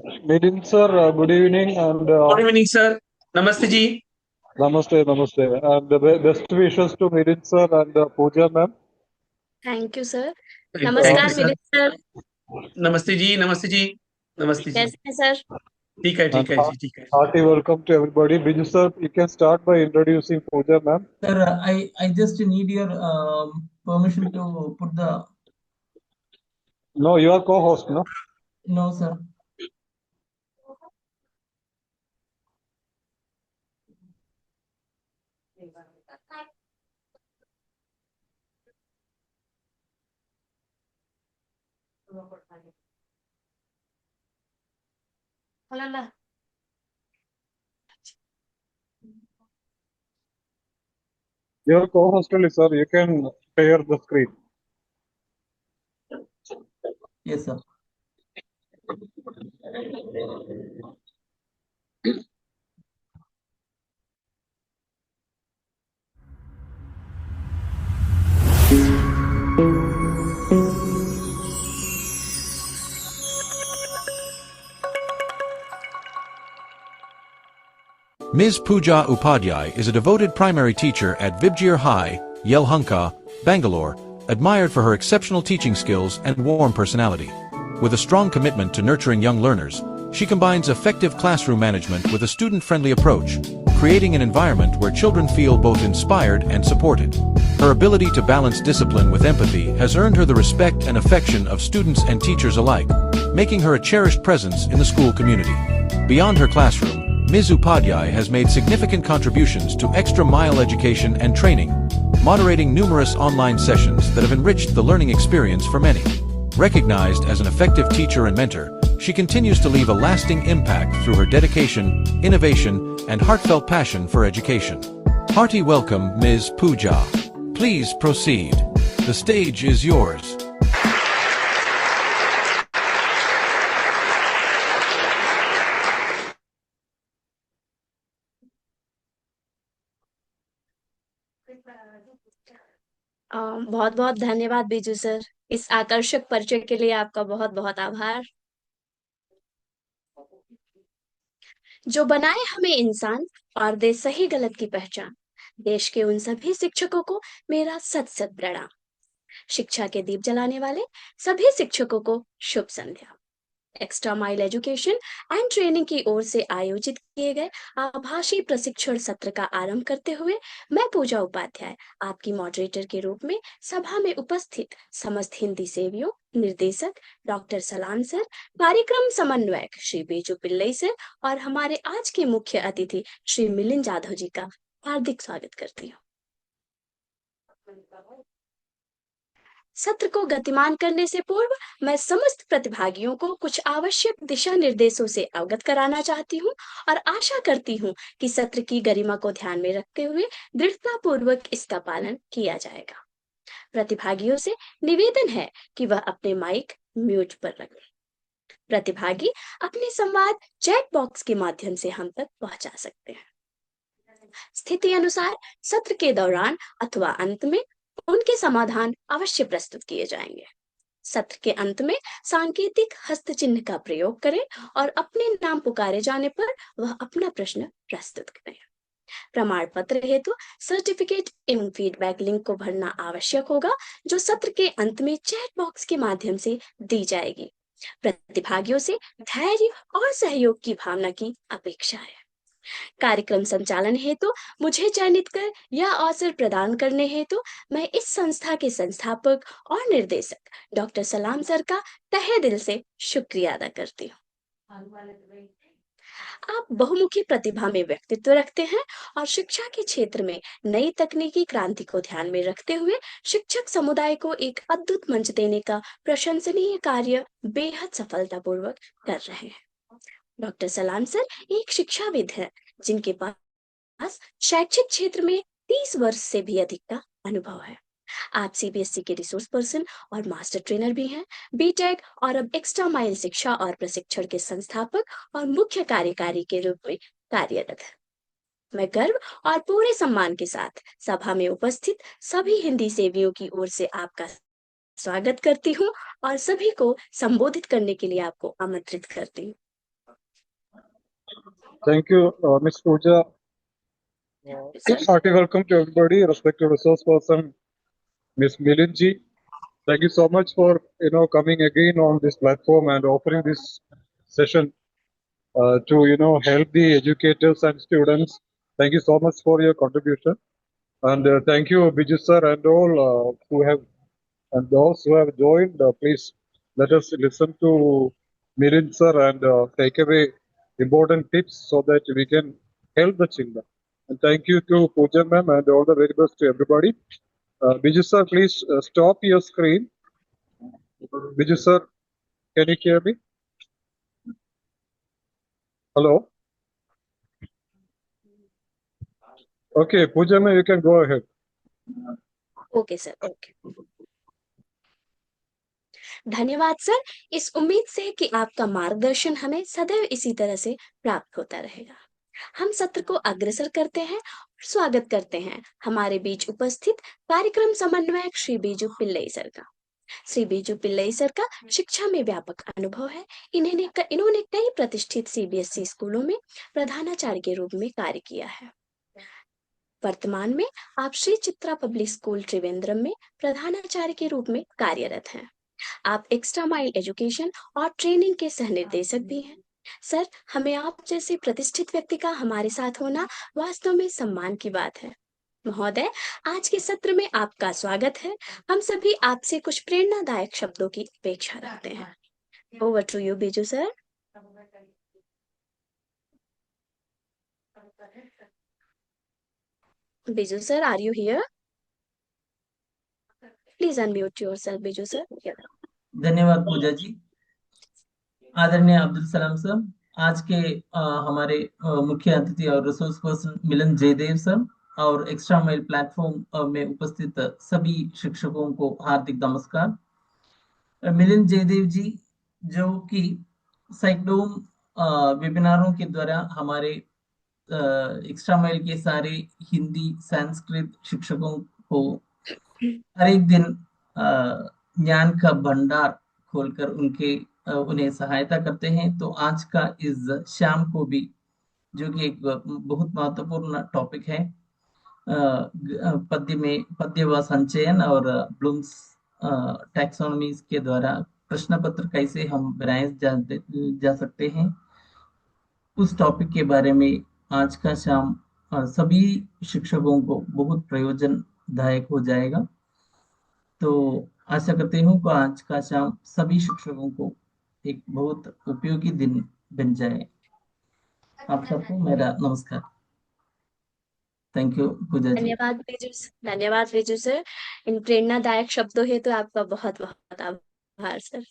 Nitin sir, good evening and good evening sir. नमस्ते जी। namaste, namaste. And the best wishes to Nitin sir and Pooja ma'am. Thank you sir. Thank you नमस्कार sir. मिलित sir. नमस्ते जी, नमस्ते जी। नमस्ते जी। कैसे हैं सर? And ठीक है जी, ठीक है। hearty welcome to everybody. Biju sir, you can start by introducing Pooja ma'am. Sir, I just need your permission to put the. No, you are co-host, no? No, sir. You are co-host only, sir. You can share the screen. Yes, sir. Ms. Pooja Upadhyay is a devoted primary teacher at Vibjir High, Yelhunka, Bangalore, admired for her exceptional teaching skills and warm personality. With a strong commitment to nurturing young learners, she combines effective classroom management with a student-friendly approach, creating an environment where children feel both inspired and supported. Her ability to balance discipline with empathy has earned her the respect and affection of students and teachers alike, making her a cherished presence in the school community. Beyond her classroom, Ms. Upadhyay has made significant contributions to extra-mile education and training, moderating numerous online sessions that have enriched the learning experience for many. Recognized as an effective teacher and mentor, she continues to leave a lasting impact through her dedication, innovation, and heartfelt passion for education. Hearty welcome, Ms. Pooja. Please proceed. The stage is yours. बहुत बहुत धन्यवाद Biju sir. इस आकर्षक परिचय के लिए आपका बहुत बहुत आभार। जो बनाए हमें इंसान और दे सही गलत की पहचान, देश के उन सभी शिक्षकों को मेरा सत सत प्रणाम। शिक्षा के दीप जलाने वाले सभी शिक्षकों को शुभ संध्या। Extra mile education and training की ओर से आयोजित किए गए आभासी प्रशिक्षण सत्र का आरंभ करते हुए मैं पूजा उपाध्याय आपकी मॉडरेटर के रूप में सभा में उपस्थित समस्त हिंदी सेवियों, निर्देशक डॉक्टर सलाम सर, कार्यक्रम समन्वयक श्री बेजू पिल्लई सर और हमारे आज के मुख्य अतिथि श्री मिलिंद जाधव जी का हार्दिक स्वागत करती हूँ। सत्र को गतिमान करने से पूर्व मैं समस्त प्रतिभागियों को कुछ आवश्यक दिशा निर्देशों से अवगत कराना चाहती हूँ और आशा करती हूँ कि सत्र की गरिमा को ध्यान में रखते हुए दृढ़ता पूर्वक इसका पालन किया जाएगा। प्रतिभागियों से निवेदन है कि वह अपने माइक म्यूट पर रखें। प्रतिभागी अपने संवाद चैट बॉक्स के माध्यम से हम तक पहुंचा सकते हैं। स्थिति अनुसार सत्र के दौरान अथवा अंत में उनके समाधान अवश्य प्रस्तुत किए जाएंगे। सत्र के अंत में सांकेतिक हस्त चिन्ह का प्रयोग करें और अपने नाम पुकारे जाने पर वह अपना प्रश्न प्रस्तुत करें। प्रमाण पत्र हेतु सर्टिफिकेट एवं फीडबैक लिंक को भरना आवश्यक होगा, जो सत्र के अंत में चैट बॉक्स के माध्यम से दी जाएगी। प्रतिभागियों से धैर्य और सहयोग की भावना की अपेक्षा है। कार्यक्रम संचालन हेतु मुझे चयनित कर यह अवसर प्रदान करने हेतु मैं इस संस्था के संस्थापक और निर्देशक डॉक्टर सलाम सर का तहे दिल से शुक्रिया अदा करती हूँ। आप बहुमुखी प्रतिभा में व्यक्तित्व रखते हैं और शिक्षा के क्षेत्र में नई तकनीकी क्रांति को ध्यान में रखते हुए शिक्षक समुदाय को एक अद्भुत मंच देने का प्रशंसनीय कार्य बेहद सफलतापूर्वक कर रहे हैं। डॉक्टर सलाम सर एक शिक्षाविद हैं जिनके पास शैक्षिक क्षेत्र में 30 वर्ष से भी अधिक का अनुभव है। आप सीबीएसई के रिसोर्स पर्सन और मास्टर ट्रेनर भी हैं। बीटेक और अब एक्स्ट्रा माइल शिक्षा और प्रशिक्षण के संस्थापक और मुख्य कार्यकारी के रूप में कार्यरत हैं। मैं गर्व और पूरे सम्मान के साथ सभा में उपस्थित सभी हिंदी सेवियों की ओर से आपका स्वागत करती हूँ और सभी को संबोधित करने के लिए आपको आमंत्रित करती हूँ। Thank you, Ms. Pooja. Hearty welcome to everybody, respected resource person, Ms. Milinji. Thank you so much for coming again on this platform and offering this session to help the educators and students. Thank you so much for your contribution, and thank you, Biju sir, and all who have and those who have joined. Please let us listen to Mirin sir and take away important tips so that we can help the children. And thank you to Pooja ma'am and all the very best to everybody. Biju sir, please stop your screen. Biju sir, can you hear me? Hello? Okay, Pooja ma'am, you can go ahead. Okay sir, okay. धन्यवाद sir. इस उम्मीद से कि आपका मार्गदर्शन हमें सदैव इसी तरह से प्राप्त होता रहेगा। हम सत्र को अग्रसर करते हैं और स्वागत करते हैं हमारे बीच उपस्थित कार्यक्रम समन्वयक श्री बीजू पिल्लई सर का। श्री बीजू पिल्लई सर का शिक्षा में व्यापक अनुभव है। इन्होंने कई प्रतिष्ठित सीबीएसई स्कूलों में प्रधानाचार्य के रूप में कार्य किया है। वर्तमान में आप श्री चित्रा पब्लिक स्कूल त्रिवेंद्रम में प्रधानाचार्य के रूप में कार्यरत हैं। आप एक्स्ट्रा माइल एजुकेशन और ट्रेनिंग के सहनिर्देशक भी हैं। सर, हमें आप जैसे प्रतिष्ठित व्यक्ति का हमारे साथ होना वास्तव में सम्मान की बात है। महोदय, आज के सत्र में आपका स्वागत है। हम सभी आपसे कुछ प्रेरणादायक शब्दों की अपेक्षा रखते हैं। Over to you Biju sir. Biju sir, are you here? Please unmute yourself Biju sir. धन्यवाद पूजा जी। आदरणीय अब्दुल सलाम सर, आज के हमारे मुख्य अतिथि और रिसोर्स पर्सन मिलन जयदेव सर और एक्स्ट्रा माइल प्लेटफॉर्म में उपस्थित सभी शिक्षकों को हार्दिक नमस्कार। मिलन जयदेव जी, जो कि सैकड़ों वेबिनारों के द्वारा हमारे एक्स्ट्रा माइल के सारे हिंदी संस्कृत शिक्षकों को हर एक दिन ज्ञान का भंडार खोलकर उन्हें सहायता करते हैं। तो आज का इस शाम को भी, जो कि एक बहुत महत्वपूर्ण टॉपिक है, पद्य व संचयन और ब्लूम्स टैक्सोनॉमी के द्वारा प्रश्न पत्र कैसे हम बनाए जा सकते हैं, उस टॉपिक के बारे में आज का शाम सभी शिक्षकों को बहुत प्रयोजनदायक हो जाएगा। तो आशा करती हूँ कि आज का शाम सभी शिक्षकों को एक बहुत उपयोगी दिन बन जाए। आप सबको मेरा नमस्कार। थैंक यू पूजा जी। धन्यवाद बीजू सर। इन प्रेरणादायक शब्दों हेतु तो आपका बहुत बहुत आभार सर।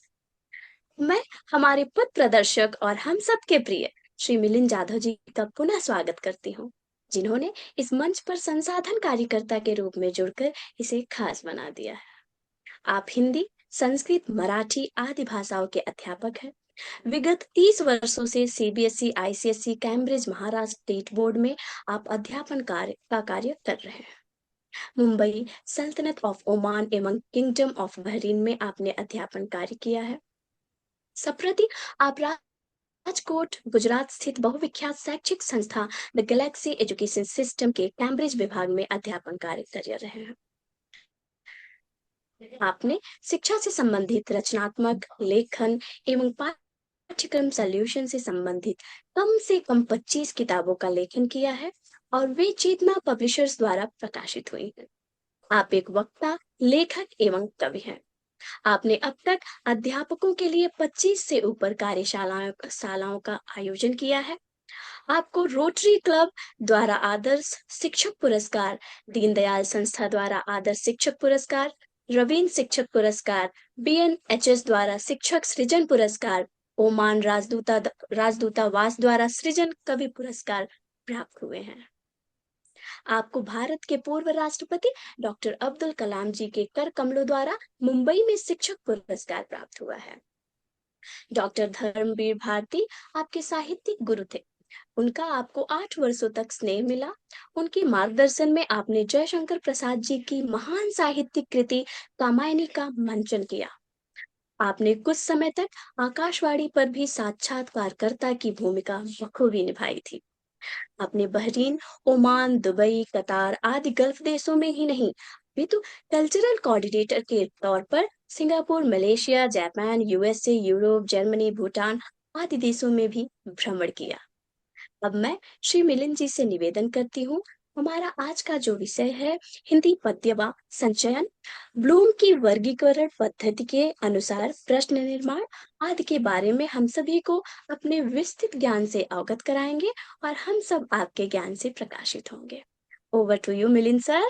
मैं हमारे पथ प्रदर्शक और हम सबके प्रिय श्री मिलिंद जाधव जी का पुनः स्वागत करती हूँ, जिन्होंने इस मंच पर संसाधन कार्यकर्ता के रूप में जुड़कर इसे खास बना दिया है। आप हिंदी, संस्कृत, मराठी आदि भाषाओं के अध्यापक हैं। विगत 30 वर्षों से CBSE, ICSE, Cambridge, Maharashtra state board में आप अध्यापन कार्य कर रहे हैं। मुंबई, सल्तनत ऑफ ओमान एवं किंगडम ऑफ बहरीन में आपने अध्यापन कार्य किया है। संप्रति आप राजकोट, गुजरात स्थित बहुविख्यात शैक्षिक संस्था द गैलेक्सी एजुकेशन सिस्टम के कैम्ब्रिज विभाग में अध्यापन कार्य कर रहे हैं। आपने शिक्षा से संबंधित रचनात्मक लेखन एवं पाठ्यक्रम सॉल्यूशन से संबंधित कम से कम 25 किताबों का लेखन किया है और वे चेतना पब्लिशर्स द्वारा प्रकाशित हुई हैं। आप एक वक्ता, लेखक एवं कवि हैं। आपने अब तक अध्यापकों के लिए 25 से ऊपर कार्यशालाओं का आयोजन किया है। आपको रोटरी क्लब द्वारा आदर्श शिक्षक पुरस्कार, दीनदयाल संस्था द्वारा आदर्श शिक्षक पुरस्कार, रवीन्द्र शिक्षक पुरस्कार, बीएनएचएस द्वारा शिक्षक सृजन पुरस्कार, ओमान राजदूतावास द्वारा सृजन कवि पुरस्कार प्राप्त हुए हैं। आपको भारत के पूर्व राष्ट्रपति डॉक्टर अब्दुल कलाम जी के कर कमलों द्वारा मुंबई में शिक्षक पुरस्कार प्राप्त हुआ है। डॉक्टर धर्मवीर भारती आपके साहित्यिक गुरु थे। उनका आपको 8 वर्षों तक स्नेह मिला। उनके मार्गदर्शन में आपने जयशंकर प्रसाद जी की महान साहित्यिक कृति कामायनी का मंचन किया। आपने कुछ समय तक आकाशवाणी पर भी साक्षात्कारकर्ता की भूमिका बखूबी निभाई थी। आपने बहरीन, ओमान, दुबई, कतार आदि गल्फ देशों में ही नहीं, अभी तो कल्चरल कोऑर्डिनेटर के तौर पर Singapore, Malaysia, Japan, USA, Europe, Germany, Bhutan आदि देशों में भी भ्रमण किया। अब मैं श्री मिलिंद जी से निवेदन करती हूँ, हमारा आज का जो विषय है हिंदी पद्य व संचयन, ब्लूम की वर्गीकरण पद्धति के अनुसार प्रश्न निर्माण आदि के बारे में हम सभी को अपने विस्तृत ज्ञान से अवगत कराएंगे और हम सब आपके ज्ञान से प्रकाशित होंगे। Over to you Milind sir.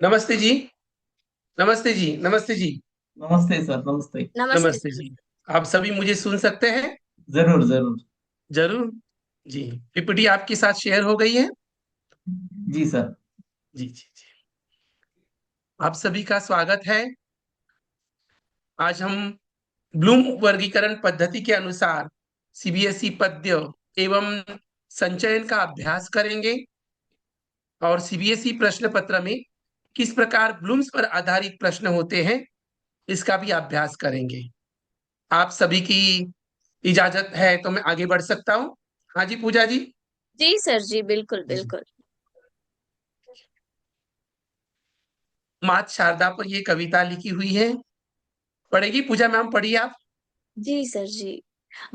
नमस्ते जी, नमस्ते जी, नमस्ते जी, नमस्ते सर, नमस्ते। नमस्ते जी। आप सभी मुझे सुन सकते हैं? जरूर जरूर। जरूर जी। पीपीटी आपके साथ शेयर हो गई है? जी सर। जी जी जी। आप सभी का स्वागत है। आज हम ब्लूम वर्गीकरण पद्धति के अनुसार सीबीएसई पद्य एवं संचयन का अभ्यास करेंगे और सीबीएसई प्रश्न पत्र में किस प्रकार ब्लूम्स पर आधारित प्रश्न होते हैं इसका भी अभ्यास करेंगे। आप सभी की इजाजत है तो मैं आगे बढ़ सकता हूँ? हाँ जी पूजा जी। जी सर जी, बिल्कुल जी। बिल्कुल। मात शारदा पर ये कविता लिखी हुई है, पढ़ेगी पूजा मैम? पढ़िए आप। जी सर जी।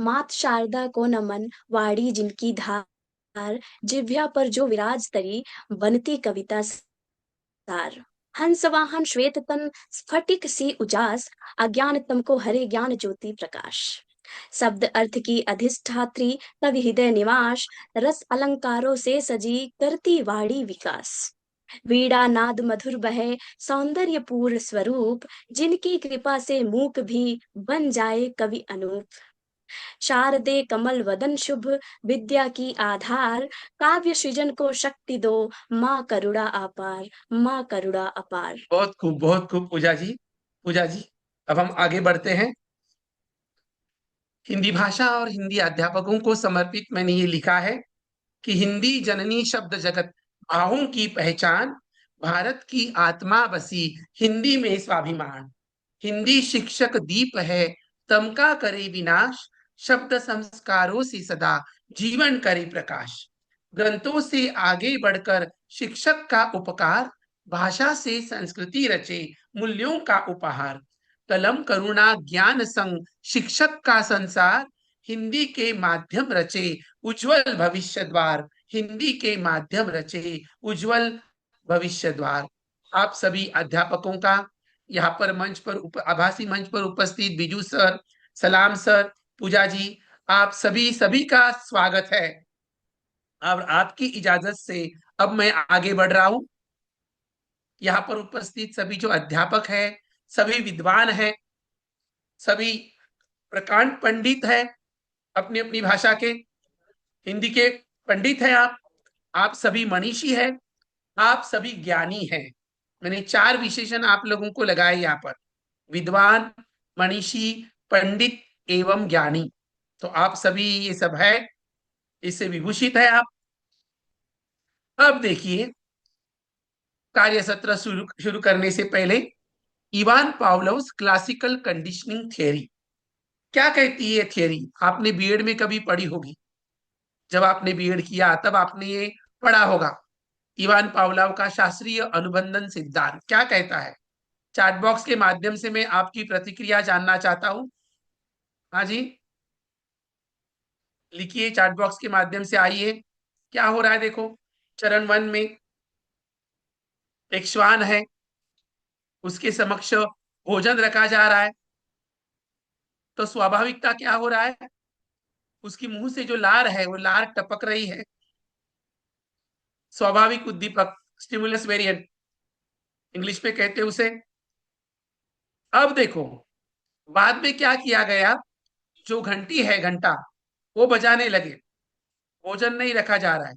मात शारदा को नमन, वाणी जिनकी धार, जिह्वा पर जो विराज तरी, बनती कविता सार। हंस वाहन श्वेत तन, स्फटिक सी उजास, अज्ञान तम को हरे ज्ञान ज्योति प्रकाश। शब्द अर्थ की अधिष्ठात्री, कवि हृदय निवास, रस अलंकारों से सजी, करती वाणी विकास। वीणा नाद मधुर बहे, सौंदर्य पूर्ण स्वरूप, जिनकी कृपा से मूक भी बन जाए कवि अनूप। शारदे कमल वदन शुभ, विद्या की आधार, काव्य सृजन को शक्ति दो, माँ करुणा अपार, माँ करुणा अपार। बहुत खूब पूजा जी। पूजा जी, अब हम आगे बढ़ते हैं। हिंदी भाषा और हिंदी अध्यापकों को समर्पित मैंने ये लिखा है कि हिंदी जननी शब्द जगत भावों की पहचान, भारत की आत्मा बसी हिंदी में स्वाभिमान। हिंदी शिक्षक दीप है, तम का करे विनाश, शब्द संस्कारों से सदा जीवन करे प्रकाश। ग्रंथों से आगे बढ़कर शिक्षक का उपकार, भाषा से संस्कृति रचे मूल्यों का उपहार। कलम करुणा ज्ञान संग शिक्षक का संसार, हिंदी के माध्यम रचे उज्जवल भविष्य द्वार। हिंदी के माध्यम रचे उज्जवल भविष्य द्वार। आप सभी अध्यापकों का यहाँ पर मंच पर आभासी मंच पर उपस्थित बिजू सर, सलाम सर, पूजा जी, आप सभी का स्वागत है। अब आपकी इजाजत से अब मैं आगे बढ़ रहा हूं। यहाँ पर उपस्थित सभी जो अध्यापक है, सभी विद्वान है, सभी प्रकांड पंडित है, अपनी अपनी भाषा के, हिंदी के पंडित हैं आप सभी मनीषी है, आप सभी ज्ञानी हैं। मैंने 4 विशेषण आप लोगों को लगाए यहाँ पर, विद्वान, मनीषी, पंडित एवं ज्ञानी। तो आप सभी ये सब है, इससे विभूषित है आप। अब देखिए, कार्य सत्र शुरू करने से पहले इवान पावलोव्स क्लासिकल कंडीशनिंग थियरी क्या कहती है? थियरी आपने बीएड में कभी पढ़ी होगी, जब आपने बीएड किया तब आपने ये पढ़ा होगा। इवान पावलोव का शास्त्रीय अनुबंधन सिद्धांत क्या कहता है? चैट बॉक्स के माध्यम से मैं आपकी प्रतिक्रिया जानना चाहता हूं। हाँ जी, लिखिए, चैट बॉक्स के माध्यम से आइए। क्या हो रहा है देखो, चरण 1 में एक श्वान है, उसके समक्ष भोजन रखा जा रहा है, तो स्वाभाविकता क्या हो रहा है? उसकी मुंह से जो लार है वो लार टपक रही है, स्वाभाविक उद्दीपक, स्टिमुलस वेरिएंट इंग्लिश में कहते हैं उसे। अब देखो, बाद में क्या किया गया, जो घंटी है, घंटा, वो बजाने लगे, भोजन नहीं रखा जा रहा है,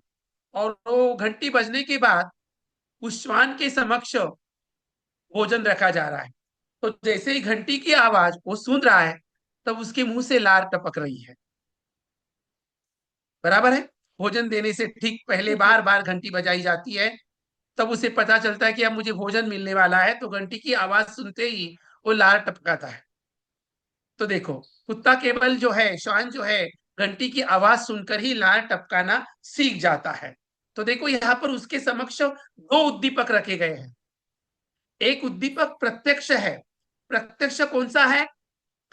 और वो घंटी बजने के बाद उस श्वान के समक्ष भोजन रखा जा रहा है। तो जैसे ही घंटी की आवाज वो सुन रहा है, तब उसके मुंह से लार टपक रही है। बराबर है? भोजन देने से ठीक पहले बार बार घंटी बजाई जाती है, तब उसे पता चलता है कि अब मुझे भोजन मिलने वाला है, तो घंटी की आवाज सुनते ही वो लार टपकाता है। तो देखो, कुत्ता केवल जो है, श्वान जो है, घंटी की आवाज सुनकर ही लार टपकाना सीख जाता है। तो देखो यहाँ पर उसके समक्ष दो उद्दीपक रखे गए हैं। एक उद्दीपक प्रत्यक्ष है। प्रत्यक्ष कौन सा है?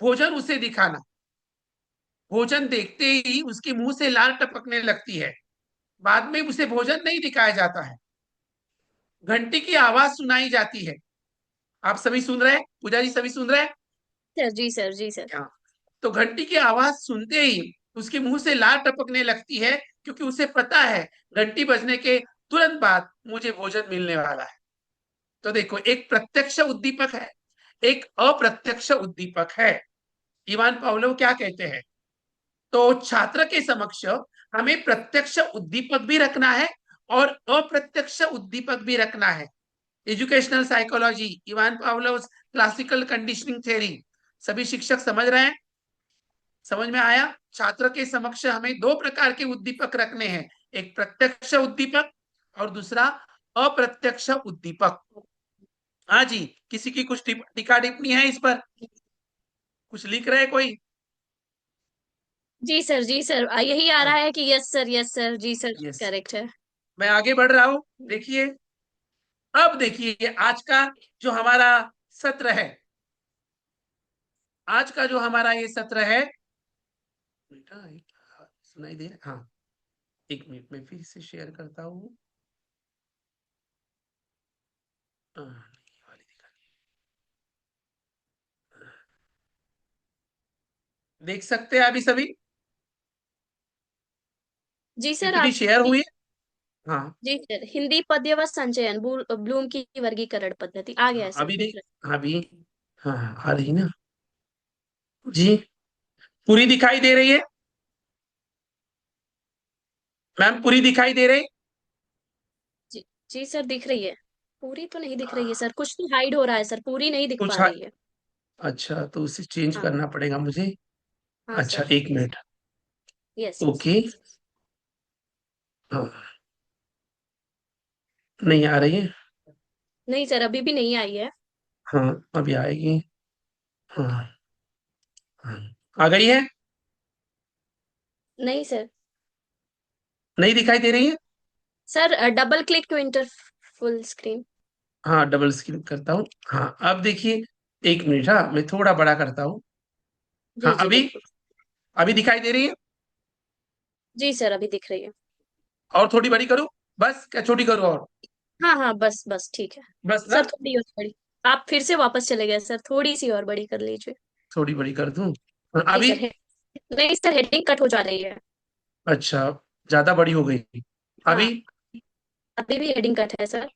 भोजन उसे दिखाना। भोजन देखते ही उसके मुंह से लार टपकने लगती है। बाद में उसे भोजन नहीं दिखाया जाता है, घंटी की आवाज सुनाई जाती है। आप सभी सुन रहे हैं? पूजा जी सभी सुन रहे हैं? सर जी सर जी सर। हाँ। तो घंटी की आवाज सुनते ही उसके मुंह से लार टपकने लगती है, क्योंकि उसे पता है घंटी बजने के तुरंत बाद मुझे भोजन मिलने वाला है। तो देखो, एक प्रत्यक्ष उद्दीपक है, एक अप्रत्यक्ष उद्दीपक है। इवान पावलोव क्या कहते हैं? तो छात्र के समक्ष हमें प्रत्यक्ष उद्दीपक भी रखना है और अप्रत्यक्ष उद्दीपक भी रखना है। Educational psychology, Ivan Pavlov classical conditioning theory, सभी शिक्षक समझ रहे हैं? समझ में आया? छात्र के समक्ष हमें दो प्रकार के उद्दीपक रखने हैं, एक प्रत्यक्ष उद्दीपक और दूसरा अप्रत्यक्ष उद्दीपक। हाँ जी, किसी की कुछ टीका टिप्पणी है इस पर? कुछ लिख रहे कोई? जी सर जी सर, यही आ रहा है कि यस सर जी सर, यस, करेक्ट है। मैं आगे बढ़ रहा हूं। देखिए, अब देखिए आज का जो हमारा सत्र है, आज का जो हमारा ये सत्र है, बेटा सुनाई दे रहा? हाँ, एक मिनट में फिर से शेयर करता हूँ। देख सकते हैं अभी सभी? जी सर, पीपीटी आप शेयर हुई है? हाँ जी सर, हिंदी पद्य व संचयन, ब्लूम की वर्गीकरण पद्धति आ गया है सर, अभी दिख देख, रहा अभी हाँ आ रही ना जी? पूरी दिखाई दे रही है मैम? पूरी दिखाई दे रही? है। जी जी सर, दिख रही है। पूरी तो नहीं दिख रही है सर, कुछ तो हाइड हो रहा है सर, पूरी नहीं दिख कुछ पा रही है। अच्छा, तो उसे चेंज हाँ करना पड़ेगा मुझे। हाँ अच्छा, सर, एक मिनट। Yes yes. ओके, हाँ, नहीं आ रही है? नहीं सर, अभी भी नहीं आई है। हाँ, अभी आएगी। हाँ हाँ, आ गई है? नहीं सर। नहीं दिखाई दे रही है? Sir double click to enter full screen. हाँ, डबल स्क्रीन करता हूँ। हाँ, अब देखिए, एक मिनट, हाँ मैं थोड़ा बड़ा करता हूँ। जी हाँ, जी अभी बिल्कुल। अभी दिखाई दे रही है? जी सर, अभी दिख रही है। और थोड़ी बड़ी करूँ? बस, क्या छोटी करूँ और? हाँ हाँ, बस बस ठीक है। बस सर ना? थोड़ी और बड़ी, आप फिर से वापस चले गए सर, थोड़ी सी और बड़ी कर लीजिए। थोड़ी बड़ी कर दूँ? हाँ, जी अभी? सर, नहीं सर, हेडिंग कट हो जा रही है। अच्छा, ज्यादा बड़ी हो गई? अभी? हाँ, अभी भी हेडिंग कट है सर।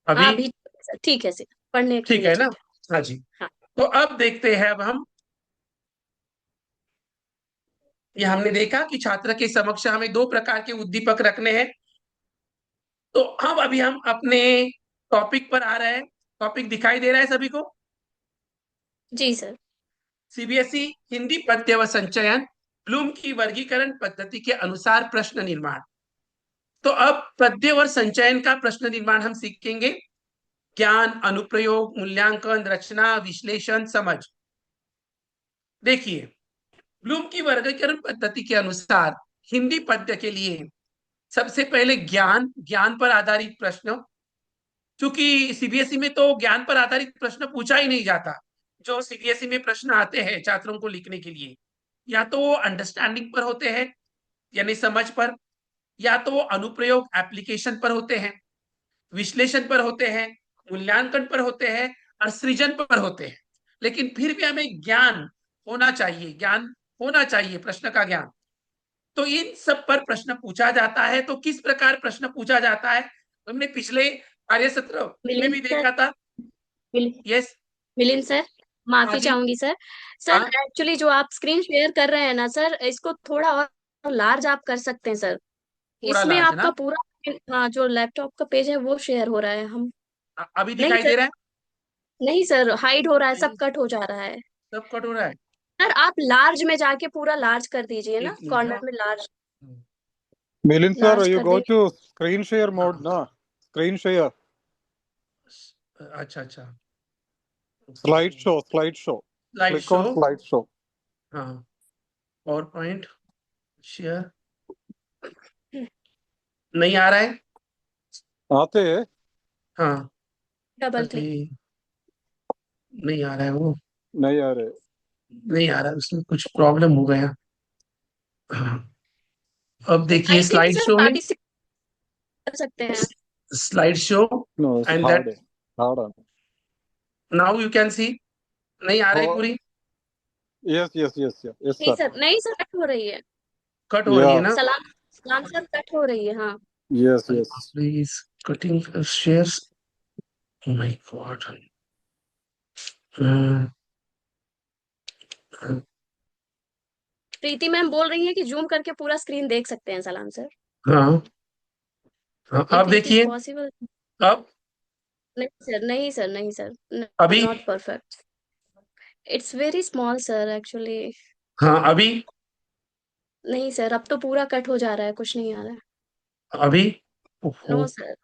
अभी हाँ अभी सर ठीक है सर, पढ़ने के ठीक लिए है ना? ठीक है। हाँ जी। हाँ तो अब देखते हैं, अब हम, ये हमने देखा कि छात्र के समक्ष हमें दो प्रकार के उद्दीपक रखने हैं। तो अब अभी हम अपने टॉपिक पर आ रहे हैं। टॉपिक दिखाई दे रहा है सभी को? जी सर। सीबीएसई हिंदी पद्य व संचयन, ब्लूम की वर्गीकरण पद्धति के अनुसार प्रश्न निर्माण। तो अब पद्य और संचयन का प्रश्न निर्माण हम सीखेंगे। ज्ञान, अनुप्रयोग, मूल्यांकन, रचना, विश्लेषण, समझ। देखिए, ब्लूम की वर्गीकरण पद्धति के अनुसार हिंदी पद्य के लिए सबसे पहले ज्ञान, ज्ञान पर आधारित प्रश्न। क्योंकि सीबीएसई में तो ज्ञान पर आधारित प्रश्न पूछा ही नहीं जाता। जो सीबीएसई में प्रश्न आते हैं छात्रों को लिखने के लिए, या तो वो अंडरस्टैंडिंग पर होते हैं, यानी समझ पर, या तो वो अनुप्रयोग एप्लीकेशन पर होते हैं, विश्लेषण पर होते हैं, मूल्यांकन पर होते हैं और सृजन पर होते हैं। लेकिन फिर भी हमें ज्ञान होना चाहिए, ज्ञान होना चाहिए, प्रश्न का ज्ञान। तो इन सब पर प्रश्न पूछा जाता है। तो किस प्रकार प्रश्न पूछा जाता है, हमने पिछले कार्य सत्र में मिलिंद भी सर, देखा था। मिल, यस। मिलिंद सर, हाँ माफी जी। चाहूंगी सर। सर हाँ, एक्चुअली जो आप स्क्रीन शेयर कर रहे हैं ना सर, इसको थोड़ा और लार्ज आप कर सकते हैं सर। थोड़ा इसमें लार्ज आपका ना? पूरा, हाँ जो लैपटॉप का पेज है वो शेयर हो रहा है हम। अभी नहीं दिखाई सर, दे रहा है? नहीं सर, हाइड हो रहा है, सब नहीं, कट हो जा रहा है। सब कट हो रहा है। सर आप लार्ज में जाके पूरा लार्ज कर दीजिए ना, एक मिनट, कॉर्नर हाँ। में large, Milind sir, large you कर go they. to screen share mode, हाँ, na? screen share, अच्छा अच्छा, slideshow. Slide Click show, on slideshow. हाँ, पावर पॉइंट शेयर नहीं आ रहा है, आते हैं? हाँ, डबल अरे क्लिक। नहीं आ रहा है वो, नहीं आ रहे। नहीं आ रहा है, उसमें कुछ प्रॉब्लम हो गया। हाँ, अब देखिए I think slide sir show में, पार्टिसिपेट कर सकते हैं। Slide show No, it's and hard. That Hard on. Now you can see, नहीं आ रही Oh, पूरी, yes, नहीं sir. सर, नहीं सर, कट हो रही है। कट हो रही है Yeah, ना, सलाम सलाम सर, कट हो रही है, हाँ। yes. Please cutting shares, oh my God, Preeti ma'am बोल रही है कि जूम करके पूरा स्क्रीन देख सकते हैं सलाम सर। हाँ हाँ, अब इफ इट इज देखिए, पॉसिबल। अब नहीं सर, नहीं सर, नहीं सर, अभी, not perfect. It's very small sir actually. हाँ अभी, नहीं सर, अब तो पूरा कट हो जा रहा है, कुछ नहीं आ रहा है। अभी, ओहो, नो सर।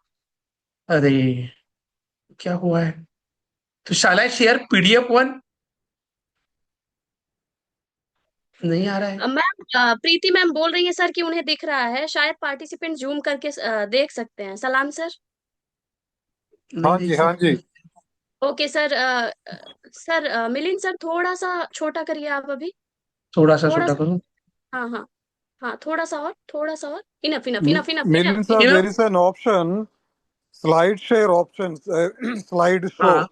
अरे क्या हुआ है, तो शाला शेयर पीडीएफ वन, नहीं आ रहा है, मैम प्रीति मैम बोल रही है सर कि उन्हें दिख रहा है, शायद पार्टिसिपेंट जूम करके देख सकते हैं। सलाम सर। नहीं देख हाँ सकते, जी। Okay sir. Sir Milind sir, थोड़ा सा छोटा करिए आप अभी। थोड़ा सा थोड़ा छोटा सा। करूं, हाँ हाँ हाँ, थोड़ा सा और, थोड़ा सा और। Enough enough enough enough Means enough. there is an option, slide share options, slide हाँ, show,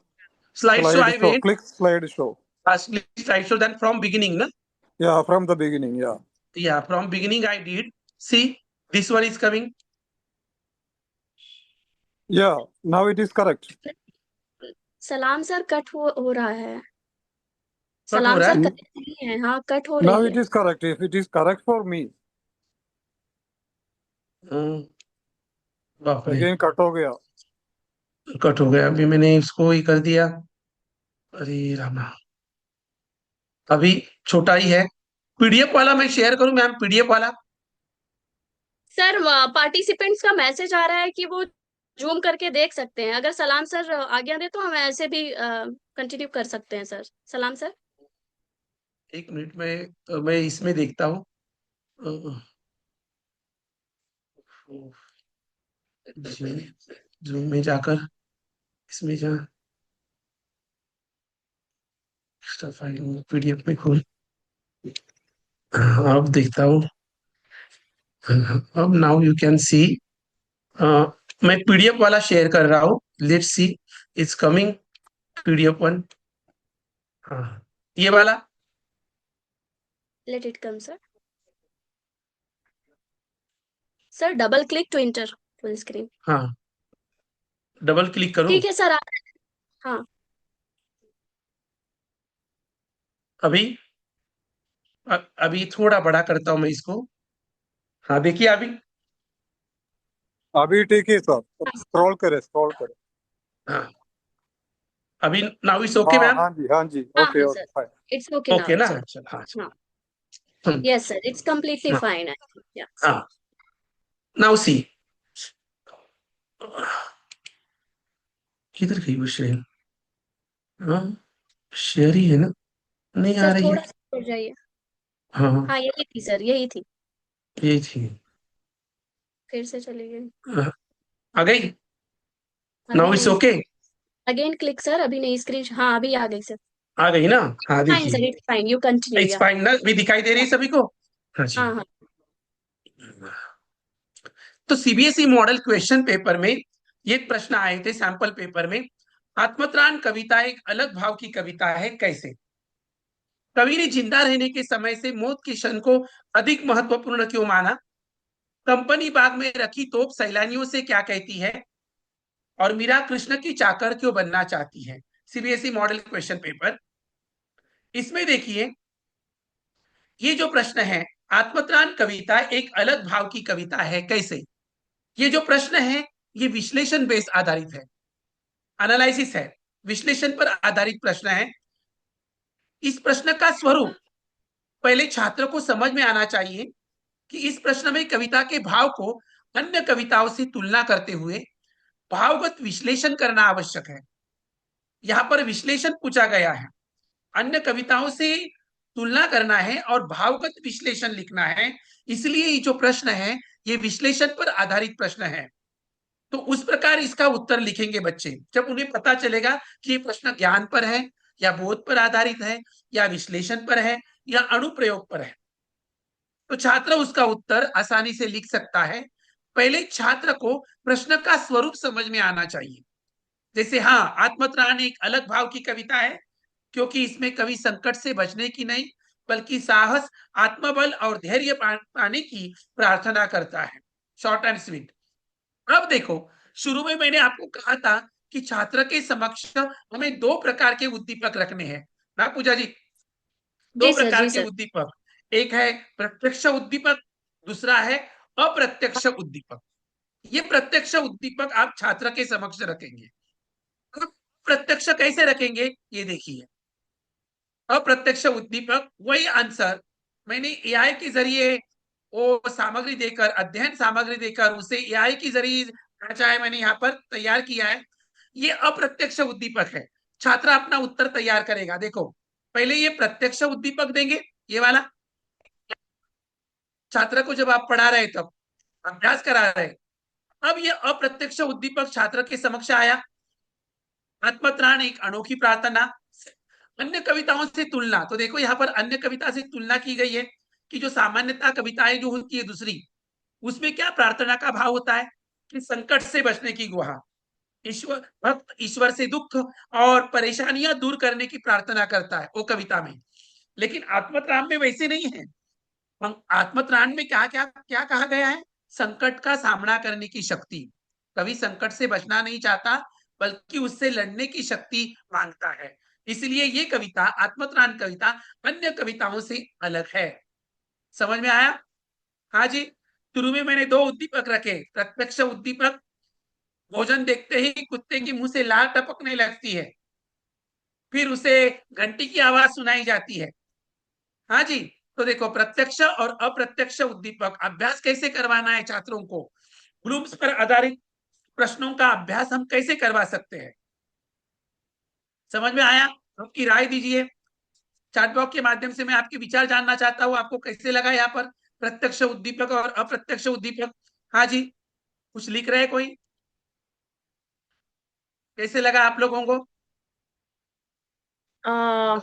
slide show I went, click slide show. Slide show then from beginning ना, Yeah, from the beginning, yeah. yeah, from beginning I did, see this one is coming, Yeah, now it is correct. सलाम sir, cut हो रहा है। Cut हो सलाम रहा sir, है, cut नहीं है, हाँ कट हो Now रही it है। is correct. If it is correct for me, हम्म, बाप रे, again cut हो गया. कट हो गया, अभी मैंने इसको ही कर दिया, अरे रामा, अभी छोटा ही है, पीडीएफ वाला मैं शेयर करूं मैम, पीडीएफ वाला, सर पार्टिसिपेंट्स का मैसेज आ रहा है कि वो जूम करके देख सकते हैं। अगर सलाम सर आज्ञा दे तो हम ऐसे भी कंटिन्यू कर सकते हैं सर। सलाम सर। एक मिनट में मैं इसमें देखता हूँ, जूम में जाकर इसमें जा, एक्स्ट्रा फाइल पीडीएफ में खोल, अब देखता हूँ, अब नाउ यू कैन सी, मैं पीडीएफ वाला शेयर कर रहा हूँ, let's see, it's coming, PDF one, हाँ ये वाला, let it come sir. Sir double click to enter full screen. हाँ डबल क्लिक करूं, ठीक है सर, हाँ। अभी, अभी थोड़ा बड़ा करता हूं मैं इसको, हाँ देखिए अभी, अभी ठीक है सर. Scroll करे. हाँ अभी, नाउ इट्स ओके मैम, हाँ जी. हाँ Okay, sir, fine. It's okay okay now ना, सर। चल हाँ, हाँ, हम्म, यस सर, इट्स कम्प्लीटली हाँ फाइन। हाँ, नाउ सी, किधर गई वो शेयर, हाँ शेयर ही है ना, नहीं आ सर रही है, थोड़ा सा हो जाइए। हाँ हाँ, हाँ यही थी सर, यही थी। ये थी, फिर से चली गई। हाँ, आ गई, अभी नाउ इट्स नहीं okay, sir. Again click sir, अभी नहीं, स्क्रीन, हाँ अभी आ गई सर। आ गई ना, हाँ फाइन सर, देखिए, it's fine, you continue its या। फाइन ना, भी दिखाई दे रही है सभी को, हाँ जी, हाँ हाँ। तो सीबीएसई मॉडल क्वेश्चन पेपर में ये प्रश्न आए थे सैंपल पेपर में, आत्मत्राण कविता एक अलग भाव की कविता है कैसे, कवि ने जिंदा रहने के समय से मौत के क्षण को अधिक महत्वपूर्ण क्यों माना, कंपनी बाग में रखी तोप सैलानियों से क्या कहती है, और मीरा कृष्ण की चाकर क्यों बनना चाहती है, सीबीएसई मॉडल क्वेश्चन पेपर, इसमें देखिए ये जो प्रश्न है, आत्मत्राण कविता एक अलग भाव की कविता है कैसे, ये जो प्रश्न है ये विश्लेषण बेस आधारित है, एनालिसिस है, विश्लेषण पर आधारित प्रश्न है, इस प्रश्न का स्वरूप पहले छात्र को समझ में आना चाहिए कि इस प्रश्न में कविता के भाव को अन्य कविताओं से तुलना करते हुए भावगत विश्लेषण करना आवश्यक है। यहाँ पर विश्लेषण पूछा गया है, अन्य कविताओं से तुलना करना है और भावगत विश्लेषण लिखना है। इसलिए ये जो प्रश्न है ये विश्लेषण पर आधारित प्रश्न है। तो उस प्रकार इसका उत्तर लिखेंगे बच्चे, जब उन्हें पता चलेगा कि ये प्रश्न ज्ञान पर है या बोध पर आधारित है या विश्लेषण पर है या अनुप्रयोग पर है, तो छात्र उसका उत्तर आसानी से लिख सकता है। पहले छात्र को प्रश्न का स्वरूप समझ में आना चाहिए। जैसे हाँ, आत्मत्राण एक अलग भाव की कविता है, क्योंकि इसमें कवि संकट से बचने की नहीं बल्कि साहस, आत्मबल और धैर्य पाने की प्रार्थना करता है। Short and sweet. अब देखो, शुरू में मैंने आपको कहा था कि छात्र के समक्ष हमें दो प्रकार के उद्दीपक रखने हैं ना पूजा जी? दो जी सर, प्रकार जी के सर। उद्दीपक, एक है प्रत्यक्ष उद्दीपक, दूसरा है अप्रत्यक्ष उद्दीपक। ये प्रत्यक्ष उद्दीपक आप छात्र के समक्ष रखेंगे। अब प्रत्यक्ष कैसे रखेंगे ये देखिए। अप्रत्यक्ष उद्दीपक वही आंसर मैंने एआई के जरिए वो सामग्री देकर, अध्ययन सामग्री देकर उसे एआई के जरिए ढांचा है, मैंने यहाँ पर तैयार किया है। ये अप्रत्यक्ष उद्दीपक है। छात्र अपना उत्तर तैयार करेगा। देखो, पहले ये प्रत्यक्ष उद्दीपक देंगे, ये वाला छात्र को जब आप पढ़ा रहे तब अभ्यास करा रहे। अब ये अप्रत्यक्ष उद्दीपक छात्र के समक्ष आया। आत्मत्राण एक अनोखी प्रार्थना, अन्य कविताओं से तुलना। तो देखो यहाँ पर अन्य कविता से तुलना की गई है कि जो सामान्यता कविताएं जो होती है दूसरी, उसमें क्या प्रार्थना का भाव होता है कि संकट से बचने की गुहार, ईश्वर भक्त ईश्वर से दुख और परेशानियां दूर करने की प्रार्थना करता है वो कविता में। लेकिन आत्मत्राण में वैसे नहीं है। आत्मत्राण में क्या क्या क्या कहा गया है? संकट का सामना करने की शक्ति। कवि संकट से बचना नहीं चाहता बल्कि उससे लड़ने की शक्ति मांगता है। इसलिए ये कविता, आत्मत्राण कविता, अन्य कविताओं से अलग है। समझ में आया? हाँ जी। शुरू में मैंने दो उद्दीपक रखे। प्रत्यक्ष उद्दीपक, भोजन देखते ही कुत्ते की मुंह से लार टपकने लगती है, फिर उसे घंटी की आवाज सुनाई जाती है। हाँ जी। तो देखो, प्रत्यक्ष और अप्रत्यक्ष उद्दीपक अभ्यास कैसे करवाना है छात्रों को, ग्रुप्स पर आधारित प्रश्नों का अभ्यास हम कैसे करवा सकते हैं। समझ में आया? आपकी राय दीजिए। चैट बॉक्स के माध्यम से मैं आपके विचार जानना चाहता हूँ, आपको कैसे लगा यहाँ पर प्रत्यक्ष उद्दीपक और अप्रत्यक्ष उद्दीपक? हाँ जी, कुछ लिख रहे हैं कोई? कैसे लगा आप लोगों को?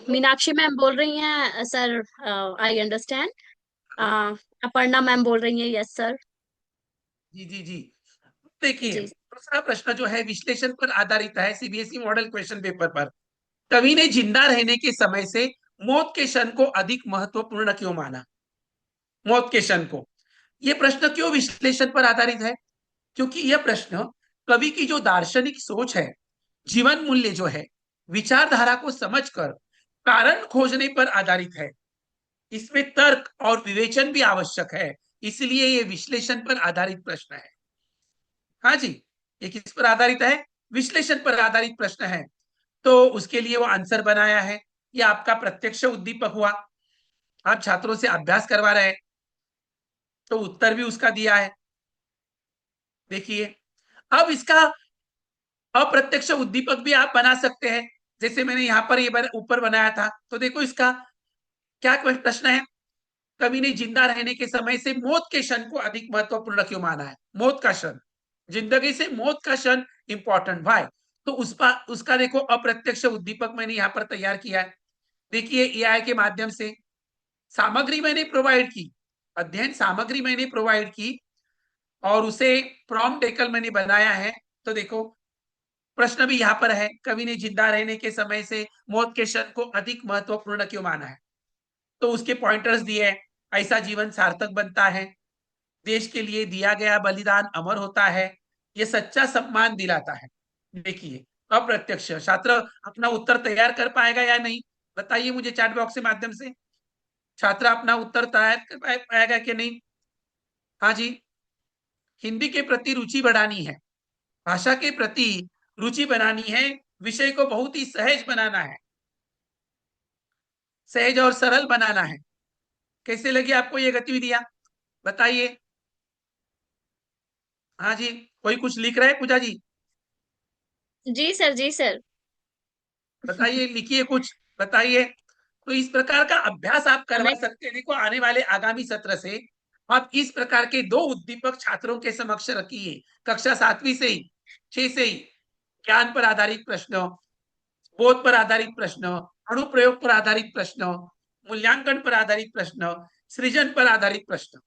मीनाक्षी मैम बोल रही हैं sir, I understand. Aparna ma'am बोल रही हैं यस सर। जी जी जी। देखिए, जी। दूसरा प्रश्न जो है विश्लेषण पर आधारित है, सीबीएसई मॉडल क्वेश्चन पेपर पर। कवि ने जिंदा रहने के समय से मौत के क्षण को अधिक महत्वपूर्ण क्यों माना? मौत के क्षण को। यह प्रश्न क्यों विश्लेषण पर आधारित है? क्योंकि यह प्रश्न कवि की जो दार्शनिक सोच है, जीवन मूल्य जो है, विचारधारा को समझकर कारण खोजने पर आधारित है। इसमें तर्क और विवेचन भी आवश्यक है, इसलिए यह विश्लेषण पर आधारित प्रश्न है। हाँ जी। ये किस पर आधारित है? विश्लेषण पर आधारित प्रश्न है। तो उसके लिए वो आंसर बनाया है। ये आपका प्रत्यक्ष उद्दीपक हुआ। आप छात्रों से अभ्यास करवा रहे हैं तो उत्तर भी उसका दिया है। देखिए, अब इसका अप्रत्यक्ष उद्दीपक भी आप बना सकते हैं, जैसे मैंने यहाँ पर ये ऊपर बनाया था। तो देखो इसका क्या प्रश्न है? कवि ने जिंदा रहने के समय से मौत के क्षण को अधिक महत्वपूर्ण क्यों माना है? मौत का क्षण, जिंदगी से मौत का क्षण इंपॉर्टेंट भाई। तो उसका देखो अप्रत्यक्ष उद्दीपक मैंने यहाँ पर तैयार किया है। देखिए, एआई के माध्यम से सामग्री मैंने प्रोवाइड की, अध्ययन सामग्री मैंने प्रोवाइड की और उसे प्रॉम्प्ट देकर मैंने बनाया है। तो देखो, प्रश्न भी यहाँ पर है, कवि ने जिंदा रहने के समय से मौत के क्षण को अधिक महत्वपूर्ण क्यों माना है? तो उसके पॉइंटर्स दिए हैं। ऐसा जीवन सार्थक बनता है, देश के लिए दिया गया बलिदान अमर होता है, ये सच्चा सम्मान दिलाता है। देखिए, अप्रत्यक्ष। छात्र अपना उत्तर तैयार कर पाएगा या नहीं, बताइए मुझे चैट बॉक्स के माध्यम से। छात्र अपना उत्तर तैयार कर पाएगा कि नहीं? हाँ जी। हिंदी के प्रति रुचि बढ़ानी है, भाषा के प्रति रुचि बनानी है, विषय को बहुत ही सहज बनाना है, सहज और सरल बनाना है। कैसे लगी आपको ये गतिविधियां, बताइए। हाँ जी, कोई कुछ लिख रहा है पूजा जी? जी सर, जी सर। बताइए, लिखिए कुछ, बताइए। तो इस प्रकार का अभ्यास आप करवा हमें सकते हैं। देखो, आने वाले आगामी सत्र से आप इस प्रकार के 2 उद्दीपक छात्रों के समक्ष रखिए, कक्षा 7वीं से ही, 6 से ही। ज्ञान पर आधारित प्रश्न, बोध पर आधारित प्रश्न, अनुप्रयोग पर आधारित प्रश्न, मूल्यांकन पर आधारित प्रश्न, सृजन पर आधारित प्रश्न।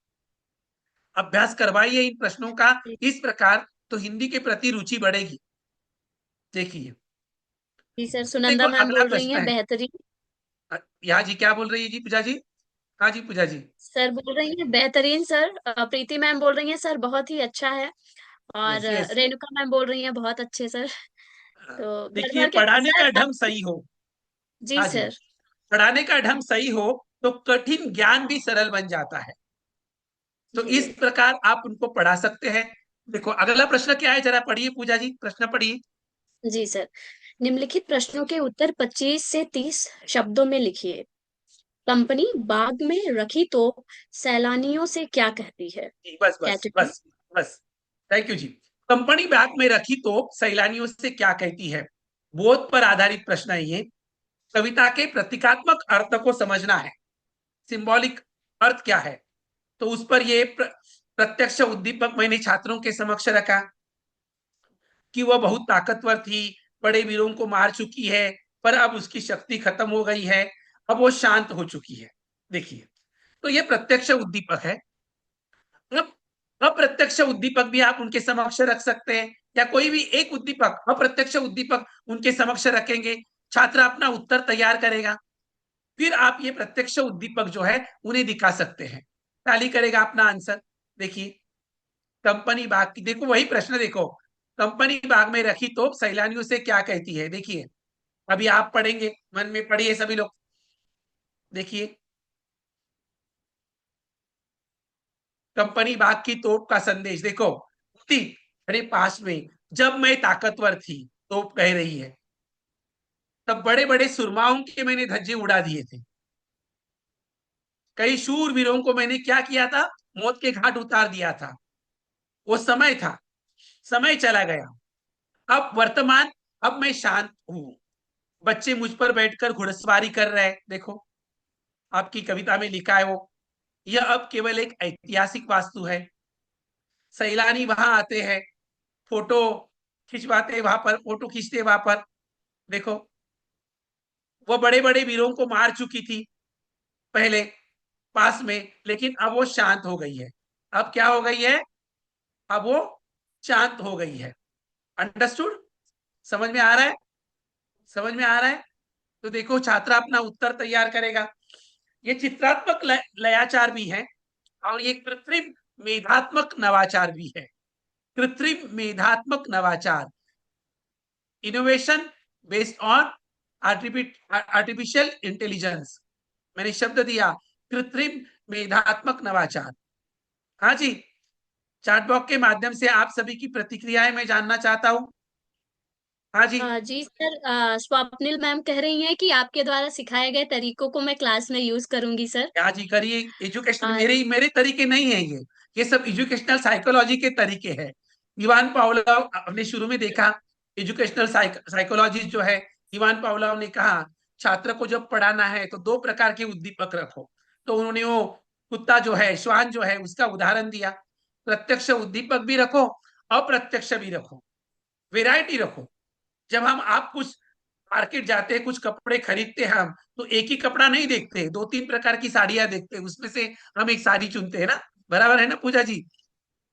अभ्यास करवाइए इन प्रश्नों का। इस प्रकार तो हिंदी के प्रति रुचि बढ़ेगी। देखिए, जी सर, देखो सुनंदा मैम अगला बोल रही प्रश्न हैं है। बेहतरीन। यहाँ जी क्या बोल रही है जी पूजा जी? हाँ जी पूजा जी। सर बोल रही हैं बेहतरीन सर। प्रीति मैम बोल रही हैं सर बहुत ही अच्छा है। और यस यस। रेणुका मैम बोल रही हैं बहुत अच्छे सर। तो बढ़ देखिए, बढ़ के पढ़ाने सर का आप। ढंग सही हो। जी हाँ जी, सर। पढ़ाने का ढंग सही हो तो कठिन ज्ञान भी सरल बन जाता है। तो जी इस प्रकार आप उनको पढ़ा सकते हैं। देखो अगला प्रश्न क्या है, जरा पढ़िए पूजा जी, प्रश्न पढ़िए। जी सर। निम्नलिखित प्रश्नों के उत्तर 25 से 30 शब्दों में लिखिए। कंपनी बाग में रखी तो सैलानियों से क्या कहती है? जी, बस बस कैटेगरी। बस बस। Thank you ji. Company bag में रखी तो सैलानियों से क्या कहती है? बोध पर आधारित प्रश्न है ये। कविता के प्रतीकात्मक अर्थ को समझना है, सिंबॉलिक अर्थ क्या है। तो उस पर ये प्रत्यक्ष उद्दीपक मैंने छात्रों के समक्ष रखा कि वह बहुत ताकतवर थी, बड़े वीरों को मार चुकी है, पर अब उसकी शक्ति खत्म हो गई है, अब वो शांत हो चुकी है। देखिए, तो ये प्रत्यक्ष उद्दीपक है। अब अप्रत्यक्ष उद्दीपक भी आप उनके समक्ष रख सकते हैं, या कोई भी एक उद्दीपक, अप्रत्यक्ष उद्दीपक उनके समक्ष रखेंगे, छात्र अपना उत्तर तैयार करेगा। फिर आप ये प्रत्यक्ष उद्दीपक जो है उन्हें दिखा सकते हैं, टैली करेगा अपना आंसर। देखिए, कंपनी बाग की, देखो वही प्रश्न, देखो कंपनी बाग में रखी तो सैलानियों से क्या कहती है। देखिए, अभी आप पढ़ेंगे, मन में पढ़िए सभी लोग। देखिए, कंपनी बाग की तोप का संदेश, देखो थी अरे पास में, जब मैं ताकतवर थी, तोप कह रही है, तब बड़े बड़े सुरमाओं के मैंने धज्जे उड़ा दिए थे, कई शूरवीरों को मैंने क्या किया था, मौत के घाट उतार दिया था। वो समय था, समय चला गया, अब वर्तमान, अब मैं शांत हूं। बच्चे मुझ पर बैठकर घुड़सवारी कर रहे हैं, देखो आपकी कविता में लिखा है वो। यह अब केवल एक ऐतिहासिक वास्तु है। सैलानी वहां आते हैं, फोटो खिंचवाते वहां पर, फोटो खींचते वहां पर। देखो, वो बड़े बड़े वीरों को मार चुकी थी पहले पास में, लेकिन अब वो शांत हो गई है। अब क्या हो गई है? अब वो शांत हो गई है। अंडरस्टूड? समझ में आ रहा है? समझ में आ रहा है? तो देखो, छात्र अपना उत्तर तैयार करेगा। ये चित्रात्मक लयाचार भी है, और ये कृत्रिम मेधात्मक नवाचार भी है। कृत्रिम मेधात्मक नवाचार, innovation based on artificial intelligence. मैंने शब्द दिया, कृत्रिम मेधात्मक नवाचार। हाँ जी, चैट बॉक्स के माध्यम से आप सभी की प्रतिक्रियाएं मैं जानना चाहता हूं। हाँ जी। जी सर। स्वप्निल मैम कह रही हैं कि आपके द्वारा सिखाए गए तरीकों को मैं क्लास में यूज करूंगी सर। हाँ जी, करिए। एजुकेशनल, आ, मेरे मेरे तरीके नहीं है ये सब एजुकेशनल साइकोलॉजी के तरीके हैं। इवान पावलोव, हमने शुरू में देखा, एजुकेशनल साइकोलॉजी जो है, इवान पावलोव ने कहा छात्र को जब पढ़ाना है तो 2 प्रकार के उद्दीपक रखो। तो उन्होंने वो कुत्ता जो है, श्वान जो है, उसका उदाहरण दिया। प्रत्यक्ष उद्दीपक भी रखो, अप्रत्यक्ष भी रखो, वेराइटी रखो। जब हम आप कुछ मार्केट जाते हैं, कुछ कपड़े खरीदते हैं, हम तो एक ही कपड़ा नहीं देखते, 2-3 प्रकार की साड़ियां देखते हैं, उसमें से हम एक साड़ी चुनते हैं ना। बराबर है ना पूजा जी?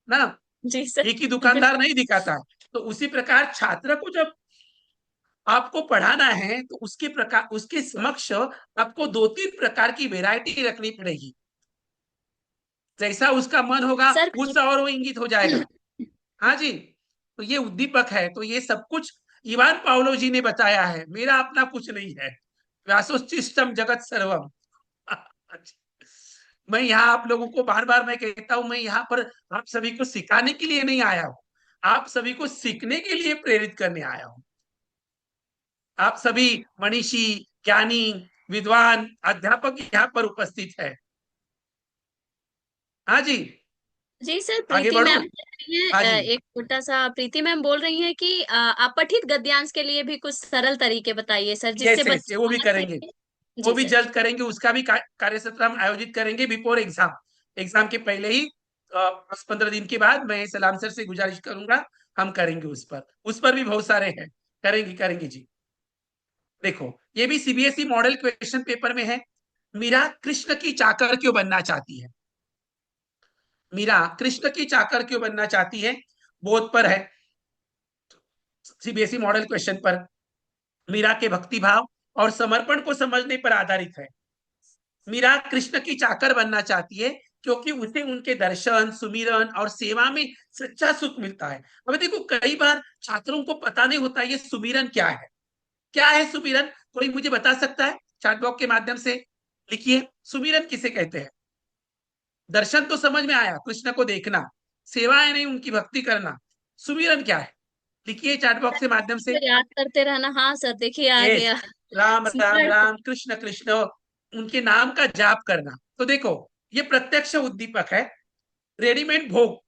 ना, जी सर। एक ही दुकानदार नहीं दिखाता। तो उसी प्रकार छात्र को जब आपको पढ़ाना है तो उसके प्रकार, उसके समक्ष आपको 2-3 प्रकार की वेराइटी रखनी पड़ेगी। जैसा उसका मन होगा सर उससे और वो इंगित हो जाएगा। हाँ जी, तो ये उद्दीपक है। तो ये सब कुछ इवान पावलो जी ने बताया है, मेरा अपना कुछ नहीं है। व्यासोच्छिष्टम जगत सर्वम। मैं यहाँ आप लोगों को बार बार मैं कहता हूं, मैं यहाँ पर आप सभी को सिखाने के लिए नहीं आया हूं, आप सभी को सीखने के लिए प्रेरित करने आया हूं। आप सभी मनीषी, ज्ञानी, विद्वान, अध्यापक यहाँ पर उपस्थित है। हाँ जी, जी सर, आगे प्रीति बढ़ो। मैम कह रही हैं, हाँ जी, एक छोटा सा प्रीति मैम बोल रही हैं कि अपठित गद्यांश के लिए भी कुछ सरल तरीके बताइए सर, जिससे यस यस, बच्चे वो भी समझ करेंगे, सके। वो जी भी सर। जल्द करेंगे। उसका भी कार्यसत्र हम आयोजित करेंगे बिफोर एग्जाम, एग्जाम के पहले ही 10-15 दिन के बाद मैं सलाम सर से गुजारिश करूंगा, हम करेंगे उस पर भी बहुत सारे हैं, करेंगे करेंगे जी। देखो, ये भी सीबीएसई मॉडल क्वेश्चन पेपर में है। मीरा कृष्ण की चाकर क्यों बनना चाहती है? मीरा कृष्ण की चाकर क्यों बनना चाहती है? बोध पर है, सीबीएसई मॉडल क्वेश्चन पर। मीरा के भक्ति भाव और समर्पण को समझने पर आधारित है। मीरा कृष्ण की चाकर बनना चाहती है क्योंकि उसे उनके दर्शन, सुमिरन और सेवा में सच्चा सुख मिलता है। अब देखो, कई बार छात्रों को पता नहीं होता ये सुमिरन क्या है। क्या है सुमिरन? कोई मुझे बता सकता है? चैट बॉक्स के माध्यम से लिखिए, सुमिरन किसे कहते हैं? दर्शन तो समझ में आया, कृष्ण को देखना, सेवा है नहीं उनकी भक्ति करना। सुमिरन क्या है? लिखिए चैट बॉक्स के माध्यम से। तो याद करते रहना। हाँ सर, देखिए आ यस, गया। राम राम स्मरण। राम, कृष्ण कृष्ण, उनके नाम का जाप करना। तो देखो, ये प्रत्यक्ष उद्दीपक है। रेडीमेड भोग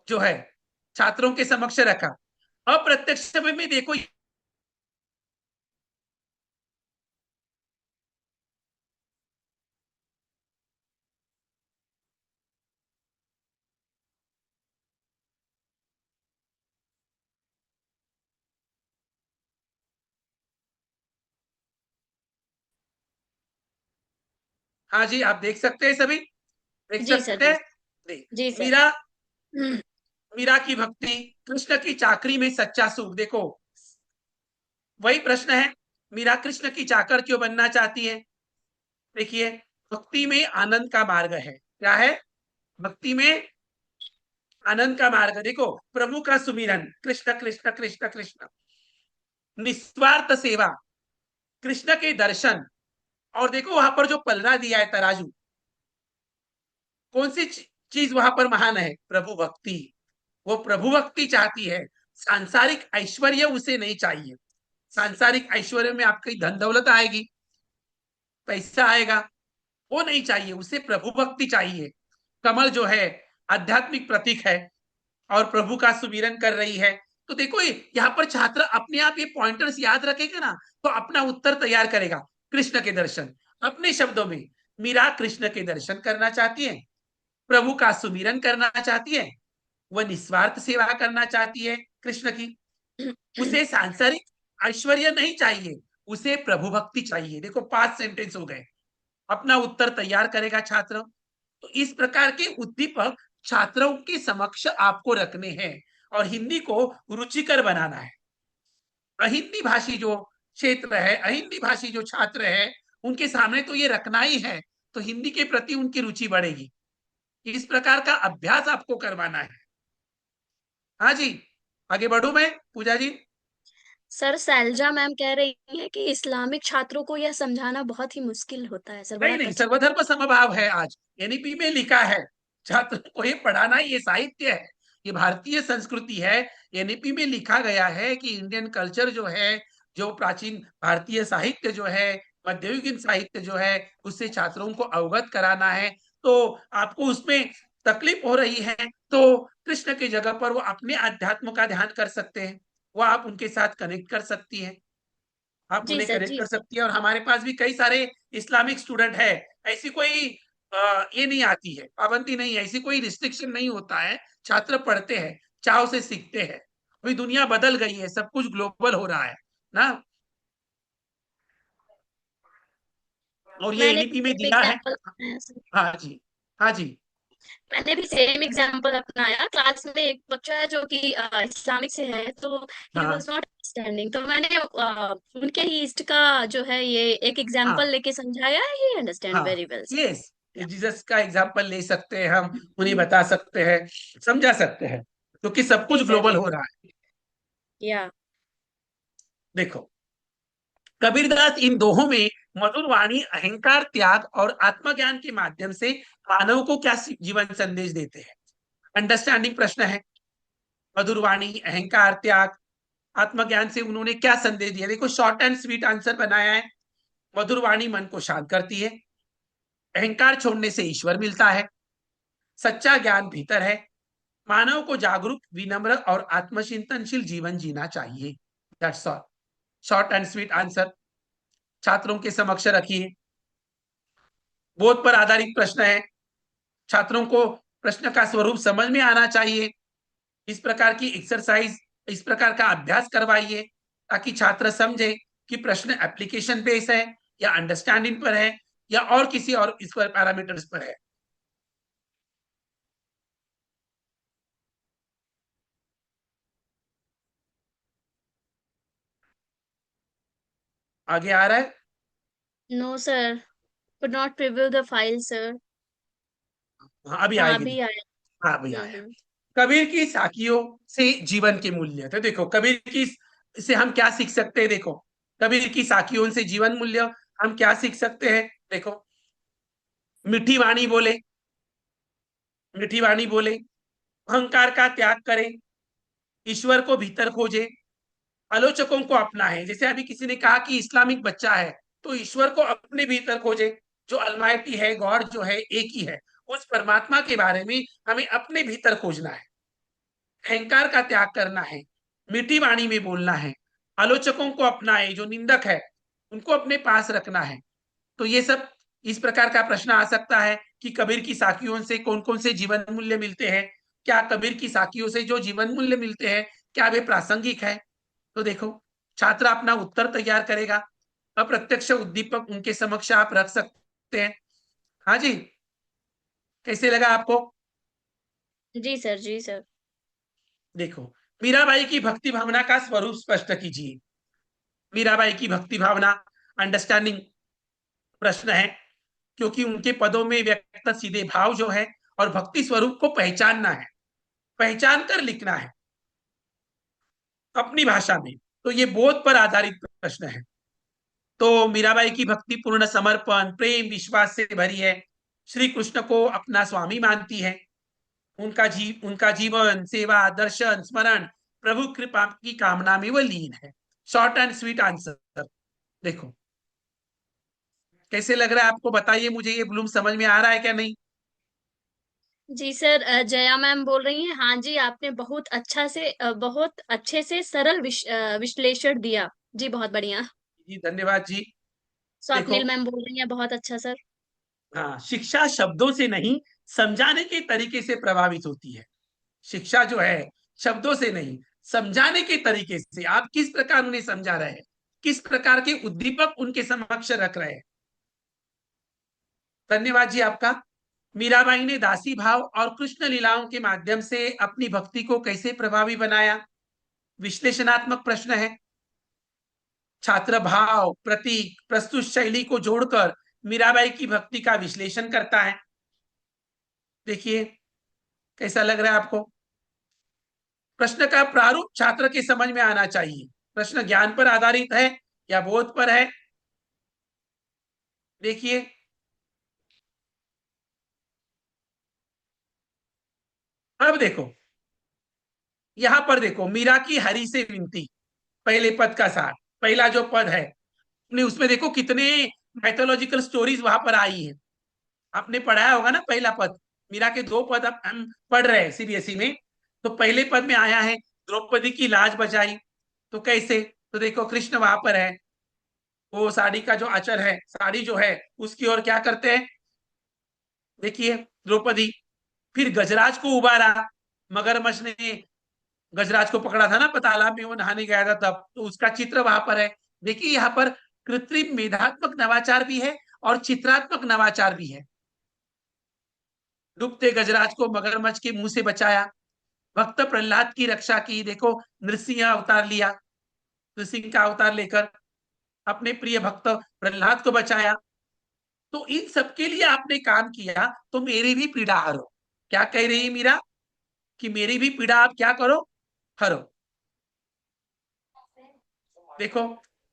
जो है छात्रों के समक्ष रखा। अप्रत्यक्ष समय में देखो, हाँ जी, आप देख सकते हैं, सभी देख जी सर। सकते जी। हैं। देख, जी सर। मीरा, मीरा की भक्ति, कृष्ण की चाकरी में सच्चा सुख। देखो, वही प्रश्न है, मीरा कृष्ण की चाकर क्यों बनना चाहती है? देखिए, भक्ति में आनंद का मार्ग है। क्या है? भक्ति में आनंद का मार्ग। देखो, प्रभु का सुमिरन, कृष्ण कृष्ण कृष्ण कृष्ण, निस्वार्थ सेवा, कृष्ण के दर्शन, और देखो वहां पर जो पलड़ा दिया है तराजू, कौन सी चीज वहां पर महान है? प्रभु भक्ति। वो प्रभु भक्ति चाहती है, सांसारिक ऐश्वर्य उसे नहीं चाहिए। सांसारिक ऐश्वर्य में आपकी धन दौलत आएगी, पैसा आएगा, वो नहीं चाहिए, उसे प्रभु भक्ति चाहिए। कमल जो है आध्यात्मिक प्रतीक है, और प्रभु का सुमिरन कर रही है। तो देखो, यहाँ पर छात्र अपने आप ये पॉइंटर्स याद रखेगा ना, तो अपना उत्तर तैयार करेगा। कृष्ण के दर्शन, अपने शब्दों में, मीरा कृष्ण के दर्शन करना चाहती है, प्रभु का सुमिरन करना चाहती है, वह निस्वार्थ सेवा करना चाहती है कृष्ण की। उसे सांसारिक ऐश्वर्य नहीं चाहिए, उसे प्रभु भक्ति चाहिए। देखो, 5 सेंटेंस हो गए। अपना उत्तर तैयार करेगा छात्र। तो इस प्रकार के उद्दीपक छात्रों के समक्ष आपको रखने हैं, और हिंदी को रुचिकर बनाना है। अहिंदी भाषी जो क्षेत्र है, अहिंदी भाषी जो छात्र है, उनके सामने तो ये रखना ही है, तो हिंदी के प्रति उनकी रुचि बढ़ेगी। इस प्रकार का अभ्यास आपको करवाना है। हाँ जी, आगे बढ़ू मैं, पूजा जी? सर, शैलजा मैम कह रही हैं कि इस्लामिक छात्रों को यह समझाना बहुत ही मुश्किल होता है सर, नहीं बड़ा नहीं, कठिन। सर्वधर्म समभाव है आज एनईपी में लिखा है। छात्रों को ये पढ़ाना, ये साहित्य है, ये भारतीय संस्कृति है। एनईपी में लिखा गया है कि इंडियन कल्चर जो है, जो प्राचीन भारतीय साहित्य जो है, मध्ययुगीन साहित्य जो है, उससे छात्रों को अवगत कराना है। तो आपको उसमें तकलीफ हो रही है, तो कृष्ण की जगह पर वो अपने अध्यात्म का ध्यान कर सकते हैं, वो आप उनके साथ कनेक्ट कर सकती हैं, आप जी उन्हें सर। कनेक्ट जी कर सर। सकती है। और हमारे पास भी कई सारे इस्लामिक स्टूडेंट है। ऐसी कोई ये नहीं आती है, पाबंदी नहीं है, ऐसी कोई रिस्ट्रिक्शन नहीं होता है। छात्र पढ़ते हैं, चाव से सीखते हैं। अभी दुनिया बदल गई है, सब कुछ ग्लोबल हो रहा है ना। और ये मैंने एनईपी भी में सेम दिया है। एग्जाम्पल अपनाया सर। हाँ जी, हाँ जी, मैंने भी सेम एग्जाम्पल अपनाया। क्लास में एक बच्चा है जो कि इस्लामिक से है, तो ही हाँ वाज नॉट अंडरस्टैंडिंग, तो मैंने उनके ही ईस्ट का जो है ये एक एग्जाम्पल हाँ लेके समझाया, ही अंडरस्टैंड हाँ, very well sir. Yes, Jesus का एग्जाम्पल ले सकते हैं हम, उन्हें बता सकते हैं, समझा सकते हैं, क्योंकि सब जी कुछ सर। ग्लोबल जी हो सर। रहा है। या। देखो, कबीरदास इन दोहों में मधुर वाणी, अहंकार त्याग और आत्मज्ञान के माध्यम से मानव को क्या जीवन संदेश देते हैं? अंडरस्टैंडिंग प्रश्न है। मधुर वाणी, अहंकार त्याग, आत्मज्ञान से उन्होंने क्या संदेश दिया? देखो, शॉर्ट एंड स्वीट आंसर बनाया है। मधुर वाणी मन को शांत करती है, अहंकार छोड़ने से ईश्वर मिलता है, सच्चा ज्ञान भीतर है, मानव को जागरूक, विनम्र और आत्मचिंतनशील जीवन जीना चाहिए। That's all. Short and sweet answer छात्रों के समक्ष रखिए। बोध पर आधारित प्रश्न है। छात्रों को प्रश्न का स्वरूप समझ में आना चाहिए। इस प्रकार की एक्सरसाइज, इस प्रकार का अभ्यास करवाइए ताकि छात्र समझे कि प्रश्न एप्लीकेशन बेस है या अंडरस्टैंडिंग पर है या और किसी और इस पर पैरामीटर्स पर है। आगे आ रहा है? No sir, could not preview the file sir। हाँ, अभी हाँ आएगी। अभी आया। हाँ, अभी आया। कबीर की साखियों से जीवन के मूल्य। तो देखो कबीर की से हम क्या सीख सकते हैं। देखो कबीर की साखियों से जीवन मूल्य हम क्या सीख सकते हैं। देखो मीठी वाणी बोले, मीठी वाणी बोले, अहंकार का त्याग करें, ईश्वर को भीतर खोजे, आलोचकों को अपनाए। जैसे अभी किसी ने कहा कि इस्लामिक बच्चा है तो ईश्वर को अपने भीतर खोजे, जो अलमाइटी है, गॉड जो है एक ही है, उस परमात्मा के बारे में हमें अपने भीतर खोजना है। अहंकार का त्याग करना है, मीठी वाणी में बोलना है, आलोचकों को अपनाए, जो निंदक है उनको अपने पास रखना है। तो ये सब इस प्रकार का प्रश्न आ सकता है कि कबीर की साखियों से कौन कौन से जीवन मूल्य मिलते हैं। क्या कबीर की साखियों से जो जीवन मूल्य मिलते हैं क्या वे प्रासंगिक है। तो देखो छात्र अपना उत्तर तैयार करेगा। अप्रत्यक्ष उद्दीपक उनके समक्ष आप रख सकते हैं। हाँ जी, कैसे लगा आपको? जी सर, जी सर। देखो मीराबाई की भक्ति भावना का स्वरूप स्पष्ट कीजिए। मीराबाई की भक्ति भावना अंडरस्टैंडिंग प्रश्न है, क्योंकि उनके पदों में व्यक्त सीधे भाव जो है और भक्ति स्वरूप को पहचानना है, पहचान कर लिखना है अपनी भाषा में। तो ये बोध पर आधारित प्रश्न है। तो मीराबाई की भक्ति पूर्ण समर्पण, प्रेम, विश्वास से भरी है। श्री कृष्ण को अपना स्वामी मानती है। उनका जीवन, सेवा, दर्शन, स्मरण, प्रभु कृपा की कामना में वह लीन है। Short and sweet answer. देखो कैसे लग रहा है आपको, बताइए मुझे। ये ब्लूम समझ में आ रहा है क्या नहीं? जी सर, जया मैम बोल रही हैं। हाँ जी, आपने बहुत अच्छा से बहुत अच्छे से सरल विश्लेषण दिया जी, बहुत बढ़िया। जी धन्यवाद जी। देखो स्वप्निल मैम बोल रही हैं, बहुत अच्छा सर। हाँ, शिक्षा शब्दों से नहीं समझाने के तरीके से प्रभावित होती है। शिक्षा जो है शब्दों से नहीं, समझाने के तरीके से। आप किस प्रकार उन्हें समझा रहे हैं, किस प्रकार के उद्दीपक उनके समक्ष रख रहे हैं। धन्यवाद जी आपका। मीराबाई ने दासी भाव और कृष्ण लीलाओं के माध्यम से अपनी भक्ति को कैसे प्रभावी बनाया। विश्लेषणात्मक प्रश्न है। छात्र भाव, प्रतीक, प्रस्तुत शैली को जोड़कर मीराबाई की भक्ति का विश्लेषण करता है। देखिए कैसा लग रहा है आपको। प्रश्न का प्रारूप छात्र के समझ में आना चाहिए। प्रश्न ज्ञान पर आधारित है या बोध पर है। देखिए अब देखो यहां पर देखो, मीरा की हरि से विनती, पहले पद का सार, पहला जो पद है आपने उसमें देखो कितने मैथोलॉजिकल स्टोरीज वहां पर आई है। आपने पढ़ाया होगा ना पहला पद। मीरा के दो पद अब हम पढ़ रहे हैं सीबीएसई में। तो पहले पद में आया है द्रौपदी की लाज बचाई। तो कैसे? तो देखो कृष्ण वहां पर है, वो साड़ी का जो आंचल है, साड़ी जो है उसकी ओर क्या करते हैं, देखिए द्रौपदी। फिर गजराज को उबारा, मगरमच्छ ने गजराज को पकड़ा था ना तालाब में, वो नहाने गया था तब, तो उसका चित्र वहां पर है। देखिए यहाँ पर कृत्रिम मेधात्मक नवाचार भी है और चित्रात्मक नवाचार भी है। डूबते गजराज को मगरमच्छ के मुंह से बचाया, भक्त प्रहलाद की रक्षा की। देखो नृसिंह अवतार लिया, नृसिंह का अवतार लेकर अपने प्रिय भक्त प्रहलाद को बचाया। तो इन सबके लिए आपने काम किया, तो मेरी भी पीड़ा हरो। क्या कह रही है मीरा कि मेरी भी पीड़ा आप क्या करो, हरो। देखो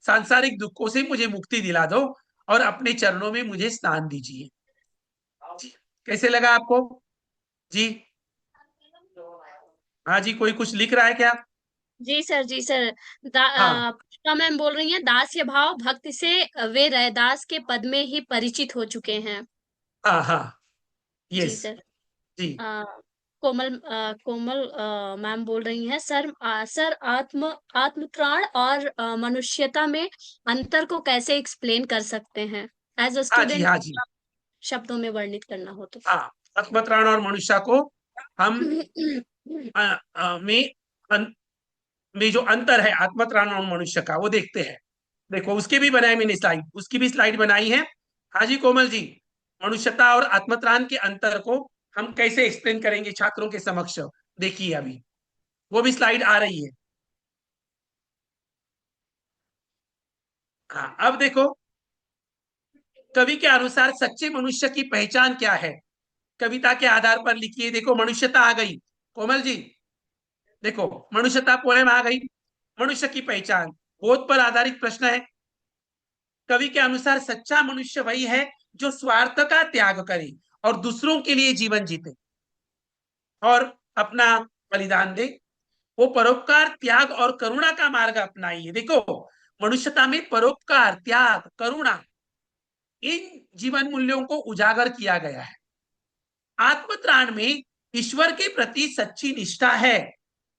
सांसारिक दुखों से मुझे मुक्ति दिला दो और अपने चरणों में मुझे स्नान दीजिए। जी, कैसे लगा आपको जी? हाँ जी, कोई कुछ लिख रहा है क्या? जी सर, जी सर। हाँ पूजा मैम बोल रही हैं, दास्य भाव भक्त से वे रैदास के पद में ही परिचित हो चुके हैं। हाँ हाँ, जी यस सर। जी। आ, कोमल मैम बोल रही हैं, सर सर आत्मत्राण और मनुष्यता में अंतर को कैसे एक्सप्लेन कर सकते हैं एज अ हाँ जी, स्टूडेंट, हाँ जी, शब्दों में वर्णित करना हो तो। हाँ। आत्मत्राण और मनुष्य को हम में में जो अंतर है आत्मत्राण और मनुष्य का, वो देखते हैं। देखो उसके भी बनाए मैंने स्लाइड, उसकी भी स्लाइड बनाई है। हाँ जी कोमल जी, मनुष्यता और आत्मत्राण के अंतर को हम कैसे एक्सप्लेन करेंगे छात्रों के समक्ष, देखिए अभी वो भी स्लाइड आ रही है। हाँ, अब देखो कवि के अनुसार सच्चे मनुष्य की पहचान क्या है, कविता के आधार पर लिखिए। देखो मनुष्यता आ गई कोमल जी, देखो मनुष्यता पोएम आ गई। मनुष्य की पहचान बोध पर आधारित प्रश्न है। कवि के अनुसार सच्चा मनुष्य वही है जो स्वार्थ का त्याग करे और दूसरों के लिए जीवन जीते और अपना बलिदान दे। वो परोपकार, त्याग और करुणा का मार्ग अपनाइए। देखो मनुष्यता में परोपकार, त्याग, करुणा, इन जीवन मूल्यों को उजागर किया गया है। आत्मत्राण में ईश्वर के प्रति सच्ची निष्ठा है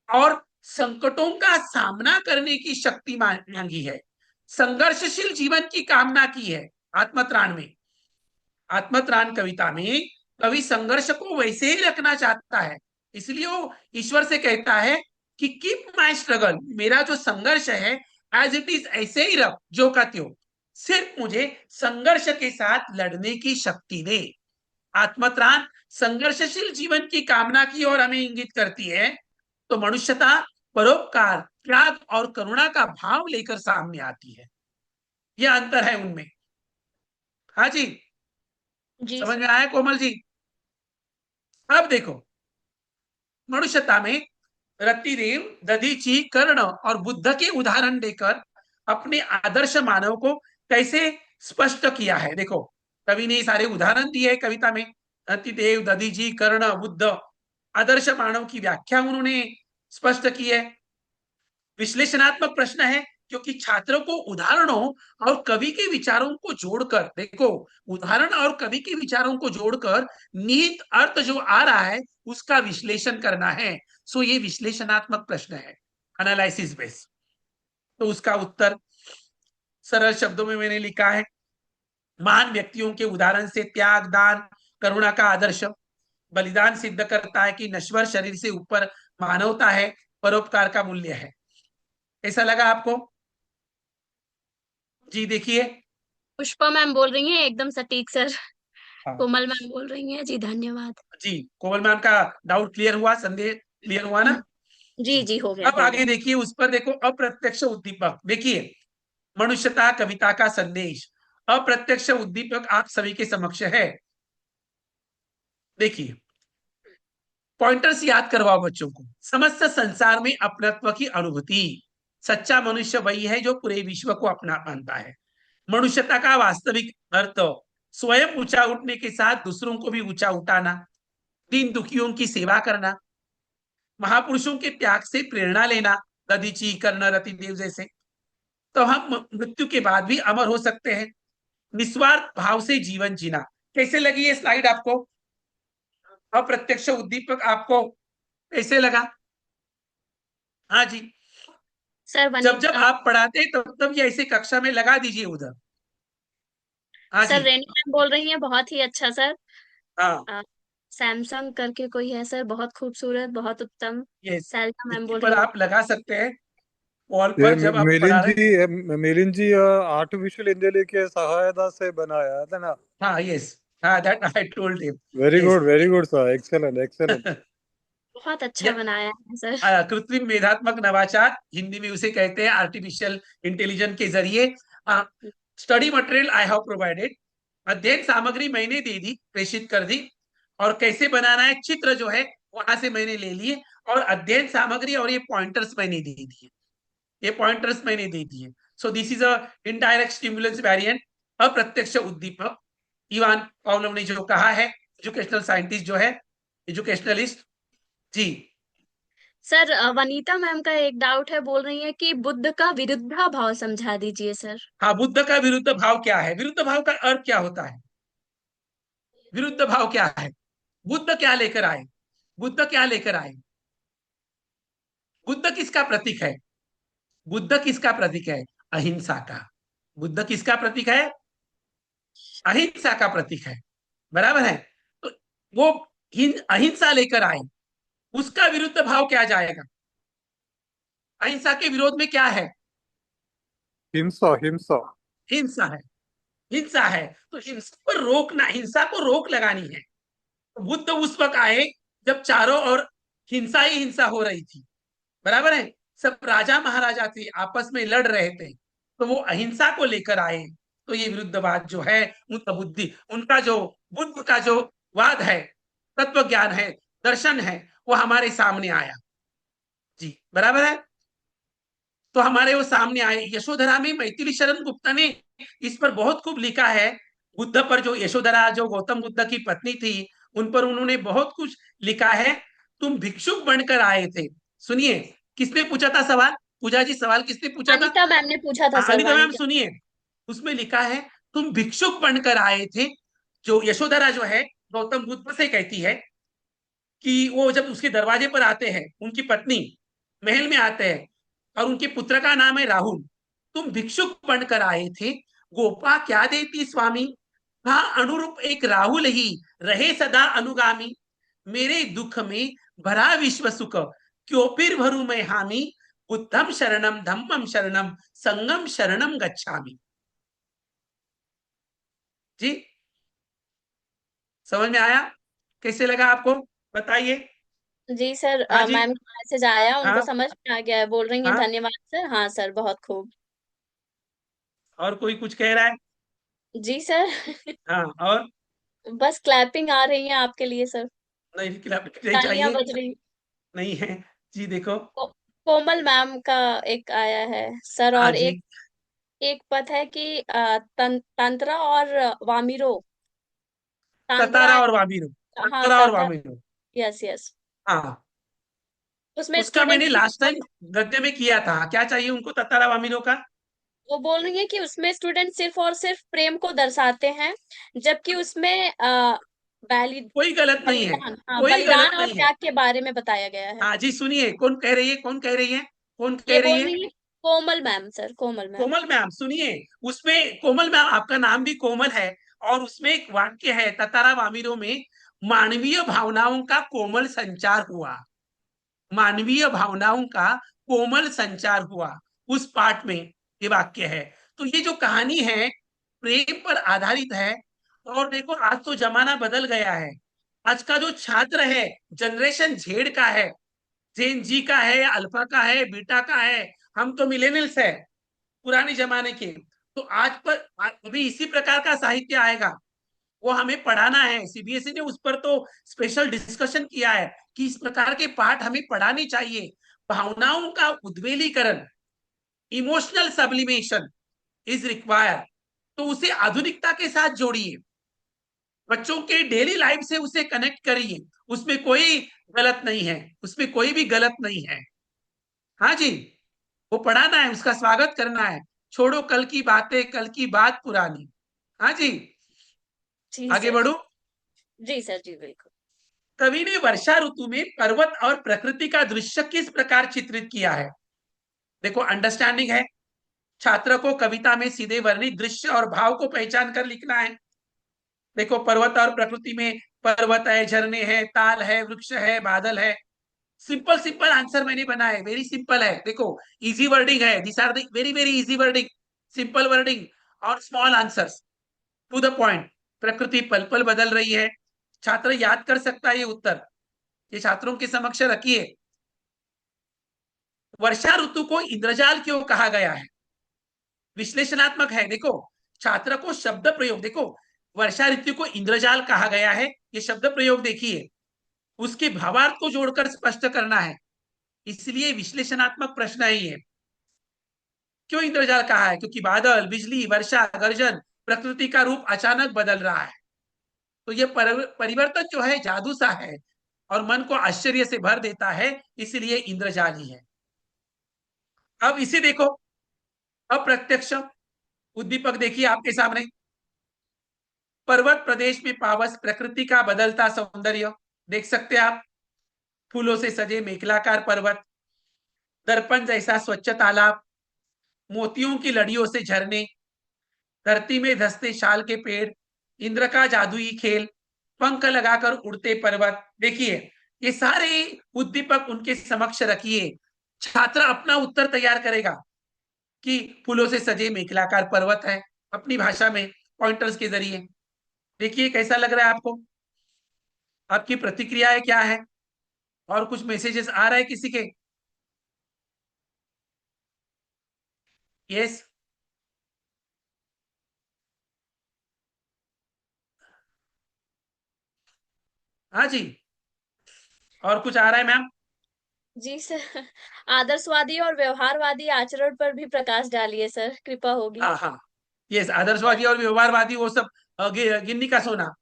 और संकटों का सामना करने की शक्ति मांगी है। संघर्षशील जीवन की कामना की है आत्मत्राण में। आत्मत्राण कविता में कवि संघर्ष को वैसे ही रखना चाहता है, इसलिए वो ईश्वर से कहता है कि कीप माई स्ट्रगल, मेरा जो संघर्ष है एज इट इज ऐसे ही रख जो का त्यों, सिर्फ मुझे संघर्ष के साथ लड़ने की शक्ति दे। आत्मत्राण संघर्षशील जीवन की कामना की ओर हमें इंगित करती है, तो मनुष्यता परोपकार, त्याग और करुणा का भाव लेकर सामने आती है। यह अंतर है उनमें। हाँ जी, जी समझ सर। में आया कोमल जी? अब देखो मनुष्यता में रतिदेव, दधीची, कर्ण और बुद्ध के उदाहरण देकर अपने आदर्श मानव को कैसे स्पष्ट किया है। देखो कवि ने सारे उदाहरण दिए है कविता में, रतिदेव, दधीची, कर्ण, बुद्ध, आदर्श मानव की व्याख्या उन्होंने स्पष्ट की है। विश्लेषणात्मक प्रश्न है क्योंकि छात्रों को उदाहरणों और कवि के विचारों को जोड़कर, देखो उदाहरण और कवि के विचारों को जोड़कर निहित अर्थ जो आ रहा है उसका विश्लेषण करना है। सो ये विश्लेषणात्मक प्रश्न है, एनालिसिस बेस्ड। तो उसका उत्तर सरल शब्दों में मैंने लिखा है, महान व्यक्तियों के उदाहरण से त्याग, दान, करुणा का आदर्श, बलिदान सिद्ध करता है कि नश्वर शरीर से ऊपर मानवता है, परोपकार का मूल्य है। ऐसा लगा आपको? जी देखिए। पुष्पा मैम बोल रही हैं एकदम सटीक सर। हाँ कोमल मैम बोल रही हैं, जी धन्यवाद। जी, कोमल मैम का डाउट क्लियर हुआ, संदेह क्लियर हुआ ना? जी जी हो गया अब हो आगे गया। देखिए उस पर, देखो अप्रत्यक्ष उद्दीपक। देखिए मनुष्यता कविता का संदेश, अप्रत्यक्ष उद्दीपक आप सभी के समक्ष है। देखिए पॉइंटर्स याद करवाओ बच्चों को। समस्त संसार में अपनत्व की अनुभूति, सच्चा मनुष्य वही है जो पूरे विश्व को अपना मानता है। मनुष्यता का वास्तविक अर्थ स्वयं ऊंचा उठने के साथ दूसरों को भी ऊंचा उठाना, दीन दुखियों की सेवा करना, महापुरुषों के त्याग से प्रेरणा लेना, दधीची, कर्ण, रतिदेव जैसे, तो हम मृत्यु के बाद भी अमर हो सकते हैं। निस्वार्थ भाव से जीवन जीना। कैसे लगी ये स्लाइड आपको? अप्रत्यक्ष उद्दीपक आपको कैसे लगा? हाँ जी, सर जब जब आप पढ़ाते तब तब ये ऐसे कक्षा में लगा दीजिए उधर। हाँ सर जी, रेनी मैम बोल रही हैं बहुत ही अच्छा सर। हाँ सैमसंग करके कोई है सर, बहुत खूबसूरत, बहुत उत्तम। ये सैलसा मैम इसके बोल पर रही हैं। आप लगा सकते हैं वॉल ये पर जब आप पढ़ा रहे। मिलिंद जी आर्टिफिशियल इंटेलिजेंस के सहायता से बनाया था ना। हाँ यस, हाँ that I told him. Very good sir, excellent excellent. बहुत अच्छा बनाया है सर। कृत्रिम मेधात्मक नवाचार, हिंदी में उसे कहते हैं आर्टिफिशियल इंटेलिजेंस के जरिए। Study material I have provided, अध्ययन सामग्री मैंने दे दी, प्रेषित कर दी। और कैसे बनाना है चित्र जो है वहां से मैंने ले लिए, और अध्ययन सामग्री और ये पॉइंटर्स मैंने दे दिए, ये पॉइंटर्स मैंने दे दिए। So this is a indirect stimulance variant, अप्रत्यक्ष उद्दीपक। इवान पावलोव ने जो कहा है, एजुकेशनल साइंटिस्ट जो है, एजुकेशनलिस्ट। जी सर वनीता मैम का एक डाउट है, बोल रही है कि बुद्ध का विरुद्धाभाव समझा दीजिए सर। हाँ, बुद्ध का विरुद्ध भाव क्या है? विरुद्ध भाव का अर्थ क्या होता है? विरुद्ध भाव क्या है? बुद्ध क्या लेकर आए? बुद्ध क्या लेकर आए? बुद्ध किसका प्रतीक है? बुद्ध किसका प्रतीक है? अहिंसा का। बुद्ध किसका प्रतीक है? अहिंसा का प्रतीक है। बराबर है। तो वो अहिंसा लेकर आए, उसका विरुद्ध भाव क्या जाएगा? अहिंसा के विरोध में क्या है? हिंसा हिंसा। हिंसा है। हिंसा है, तो हिंसा पर रोकना, हिंसा को रोक लगानी है। तो बुद्ध उस वक्त आए जब चारों ओर हिंसा ही हिंसा हो रही थी। बराबर है। सब राजा महाराजा थे, आपस में लड़ रहे थे, तो वो अहिंसा को लेकर आए। तो ये विरुद्धवाद जो है, उनका बुद्धि, उनका जो बुद्ध का जो वाद है, तत्व ज्ञान है, दर्शन है, वो हमारे सामने आया। जी बराबर है। तो हमारे वो सामने आए। यशोधरा में मैथिली शरण गुप्ता ने इस पर बहुत खूब लिखा है। बुद्ध पर, जो यशोधरा जो गौतम बुद्ध की पत्नी थी, उन पर उन्होंने बहुत कुछ लिखा है। तुम भिक्षुक बनकर आए थे। सुनिए, किसने पूछा था सवाल? पूजा जी, सवाल किसने पूछा था? अनीता मैम ने पूछा था हाँ, सर, अनिता मैम वानिका। सुनिए। उसमें लिखा है, तुम भिक्षुक बनकर आए थे। जो यशोधरा जो है, गौतम बुद्ध से कहती है कि वो जब उसके दरवाजे पर आते हैं, उनकी पत्नी महल में आते हैं, और उनके पुत्र का नाम है राहुल। तुम भिक्षुक बनकर आए थे, गोपा क्या देती स्वामी? हाँ, अनुरूप एक राहुल ही रहे सदा अनुगामी। मेरे दुख में भरा विश्व सुख, क्यों फिर भरू मैं हामी? बुद्धम शरणम धम्मम शरणम संगम शरणम गच्छामि। जी, समझ में आया? कैसे लगा आपको, बताइए। जी सर, हाँ जी। मैम का मैसेज आया, उनको हाँ समझ में आ गया है, बोल रही हैं हाँ। धन्यवाद सर। हाँ सर, बहुत खूब। और कोई कुछ कह रहा है? जी सर। हाँ, और? बस क्लैपिंग आ रही है आपके लिए सर। नहीं, खिलाफ नहीं तालियां चाहिए। बज रही। नहीं है। जी देखो। को, कोमल मैम का एक आया है सर, हाँ और जी। एक एक पद है कि तंत्रा और वामिरो। तांत्रा। ततारा और वामिनो। हाँ, ततारा और तता। वामिनो। Yes yes. हाँ, उसमें उसका स्टूडेंट मैंने लास्ट टाइम गद्य में किया था। क्या चाहिए उनको ततारा वामिनो का? वो बोल रही है कि उसमें स्टूडेंट सिर्फ और सिर्फ प्रेम को दर्शाते हैं, जबकि उसमें कोई गलत नहीं है। बलिदान, हाँ, कोई गलत बलिदान और नहीं है। त्याग के बारे में बताया गया है। हाँ जी, सुनिए, कौन कह रही है, कौन कह रही है, कौन ये कह रही बोल है? रही है कोमल मैम सर, कोमल मैम। कोमल मैम, सुनिए। उसमें कोमल मैम, आपका नाम भी कोमल है, और उसमें एक वाक्य है ततारा वामिनो में, मानवीय भावनाओं का कोमल संचार हुआ। मानवीय भावनाओं का कोमल संचार हुआ, उस पाठ में ये वाक्य है। तो ये जो कहानी है, प्रेम पर आधारित है। और देखो, आज तो जमाना बदल गया है। आज का जो छात्र है, जनरेशन जेड का है, जेन जी का है, अल्फा का है, बीटा का है। हम तो मिलेनियल्स है, पुराने जमाने के। तो आज पर अभी इसी प्रकार का साहित्य आएगा, वो हमें पढ़ाना है। सीबीएसई ने उस पर तो स्पेशल डिस्कशन किया है कि इस प्रकार के पाठ हमें पढ़ाने चाहिए। भावनाओं का उद्वेलीकरण, इमोशनल सब्लिमेशन इज रिक्वायर्ड। तो उसे आधुनिकता के साथ जोड़िए, बच्चों के डेली लाइफ से उसे कनेक्ट करिए। उसमें कोई गलत नहीं है, उसमें कोई भी गलत नहीं है। हाँ जी, वो पढ़ाना है, उसका स्वागत करना है। छोड़ो कल की बातें, कल की बात पुरानी। हाँ जी, जी आगे सर। बढ़ो। जी सर, जी बिल्कुल। कवि ने वर्षा ऋतु में पर्वत और प्रकृति का दृश्य किस प्रकार चित्रित किया है? देखो, अंडरस्टैंडिंग है। छात्र को कविता में सीधे वर्णित दृश्य और भाव को पहचान कर लिखना है। देखो, पर्वत और प्रकृति में पर्वत है, झरने हैं, ताल है, वृक्ष है, बादल है। सिंपल सिंपल आंसर मैंने बनाए, वेरी सिंपल है। देखो, इजी वर्डिंग है, this are the very very easy wording, simple wording और small answers, to the point. प्रकृति पल पल बदल रही है। छात्र याद कर सकता है ये उत्तर, ये छात्रों के समक्ष रखिए। वर्षा ऋतु को इंद्रजाल क्यों कहा गया है? विश्लेषणात्मक है। देखो, छात्र को शब्द प्रयोग, देखो, वर्षा ऋतु को इंद्रजाल कहा गया है, ये शब्द प्रयोग देखिए, उसके भावार्थ को जोड़कर स्पष्ट करना है। इसलिए विश्लेषणात्मक प्रश्न है ये। क्यों इंद्रजाल कहा है? क्योंकि बादल, बिजली, वर्षा, गर्जन, प्रकृति का रूप अचानक बदल रहा है। तो ये परिवर्तन जो है जादू सा है, और मन को आश्चर्य से भर देता है, इसलिए इंद्रजाल ही है। अब इसे देखो, अप्रत्यक्ष उद्दीपक देखिए आपके सामने। पर्वत प्रदेश में पावस प्रकृति का बदलता सौंदर्य देख सकते हैं आप। फूलों से सजे मेखलाकार पर्वत, दर्पण जैसा स्वच्छ तालाब, मोतियों की लड़ियों से झरने, धरती में धंसते शाल के पेड़, इंद्र का जादुई खेल, पंख लगाकर उड़ते पर्वत। देखिए ये सारे उद्दीपक उनके समक्ष रखिए, छात्र अपना उत्तर तैयार करेगा कि फूलों से सजे मेखलाकार पर्वत है, अपनी भाषा में पॉइंटर्स के जरिए। देखिए कैसा लग रहा है आपको, आपकी प्रतिक्रियाएं क्या है, और कुछ मैसेजेस आ रहा है किसी के? यस, हाँ जी, और कुछ आ रहा है मैम? जी सर, आदर्शवादी और व्यवहारवादी आचरण पर भी प्रकाश डालिए सर, कृपा होगी। हाँ हाँ, यस, आदर्शवादी और व्यवहारवादी वो सब गिन्नी का सोना।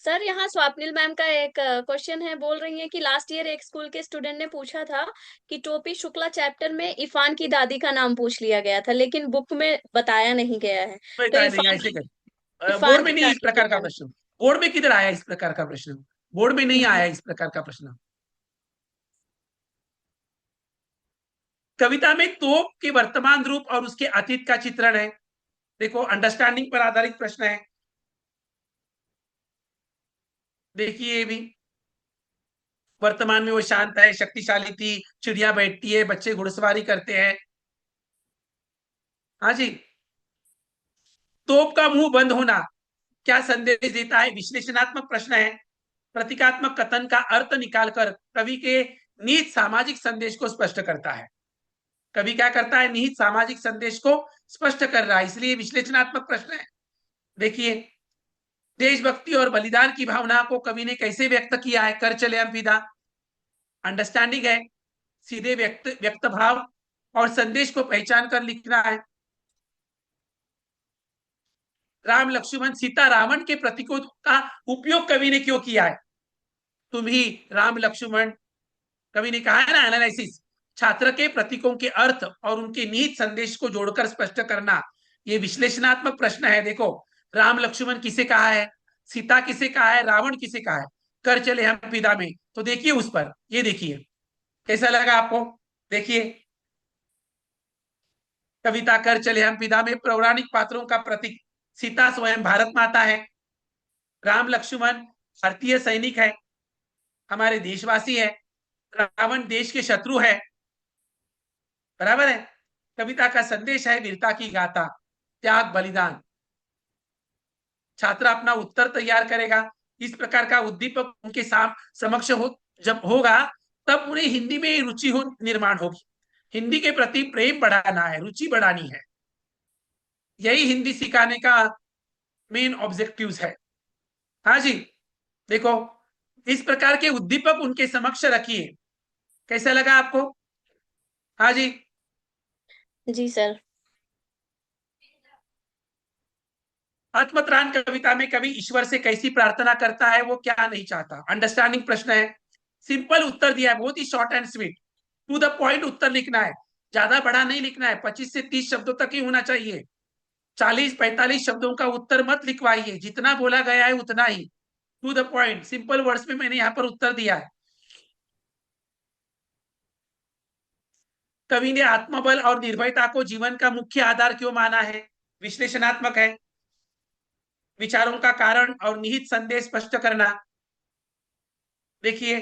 सर यहाँ स्वप्निल मैम का एक क्वेश्चन है, बोल रही हैं कि लास्ट ईयर एक स्कूल के स्टूडेंट ने पूछा था कि टोपी शुक्ला चैप्टर में इरफान की दादी का नाम पूछ लिया गया था, लेकिन बुक में बताया नहीं गया है। तो नहीं, ऐसे कर, बोर्ड इरफान में की नहीं इस दादी प्रकार के का नाम। प्रश्न, बोर्ड में किधर आया इस प्रकार का प्रश्न, बोर्ड में नहीं जी आया इस प्रकार का प्रश्न। कविता में तोप के वर्तमान रूप और उसके अतीत का चित्रण है। देखो अंडरस्टैंडिंग पर आधारित प्रश्न है। देखिए ये भी, वर्तमान में वो शांत है, शक्तिशाली थी, चिड़िया बैठती है, बच्चे घुड़सवारी करते हैं। हाँ जी, तोप का मुंह बंद होना क्या संदेश देता है? विश्लेषणात्मक प्रश्न है। प्रतीकात्मक कथन का अर्थ निकालकर कवि के निहित सामाजिक संदेश को स्पष्ट करता है। कवि क्या करता है? निहित सामाजिक संदेश को स्पष्ट कर रहा है, इसलिए विश्लेषणात्मक प्रश्न है। देखिए, देशभक्ति और बलिदान की भावना को कवि ने कैसे व्यक्त किया है? कर चले हम फिदा, अंडरस्टैंडिंग है, सीधे व्यक्त भाव और संदेश को पहचान कर लिखना है। राम लक्ष्मण सीता रावण के प्रतीकों का उपयोग कवि ने क्यों किया है? तुम ही राम लक्ष्मण, कवि ने कहा है ना, एनालिसिस, छात्र के प्रतीकों के अर्थ और उनके निहित संदेश को जोड़कर स्पष्ट करना, ये विश्लेषणात्मक प्रश्न है। देखो, राम लक्ष्मण किसे कहा है, सीता किसे कहा है, रावण किसे कहा है, कर चले हम फिदा में। तो देखिए उस पर, ये देखिए कैसा लगा आपको। देखिए, कविता कर चले हम फिदा में पौराणिक पात्रों का प्रतीक सीता स्वयं भारत माता है, राम लक्ष्मण भारतीय सैनिक है, हमारे देशवासी है, रावण देश के शत्रु है, बराबर है। कविता का संदेश है वीरता की गाथा, त्याग बलिदान। छात्र अपना उत्तर तैयार करेगा। इस प्रकार का उद्दीपक उनके समक्ष जब होगा, तब उन्हें हिंदी में रुचि निर्माण होगी। हिंदी के प्रति प्रेम बढ़ाना है, रुचि बढ़ानी है, यही हिंदी सिखाने का मेन ऑब्जेक्टिव है। हाँ जी, देखो इस प्रकार के उद्दीपक उनके समक्ष रखिए। कैसा लगा आपको? हाँ जी, जी सर। आत्मत्राण कविता में कवि ईश्वर से कैसी प्रार्थना करता है, वो क्या नहीं चाहता? अंडरस्टैंडिंग प्रश्न है, सिंपल उत्तर दिया है, बहुत ही short and sweet, to the point उत्तर लिखना है, ज्यादा बड़ा नहीं लिखना है, 25 से 30 शब्दों तक ही होना चाहिए। 40-45 शब्दों का उत्तर मत लिखवाइए, जितना बोला गया है उतना ही, to the point, simple words में मैंने यहाँ पर उत्तर दिया है। कवि ने आत्मबल और निर्भयता को जीवन का मुख्य आधार क्यों माना है? विश्लेषणात्मक है, विचारों का कारण और निहित संदेश स्पष्ट करना। देखिए,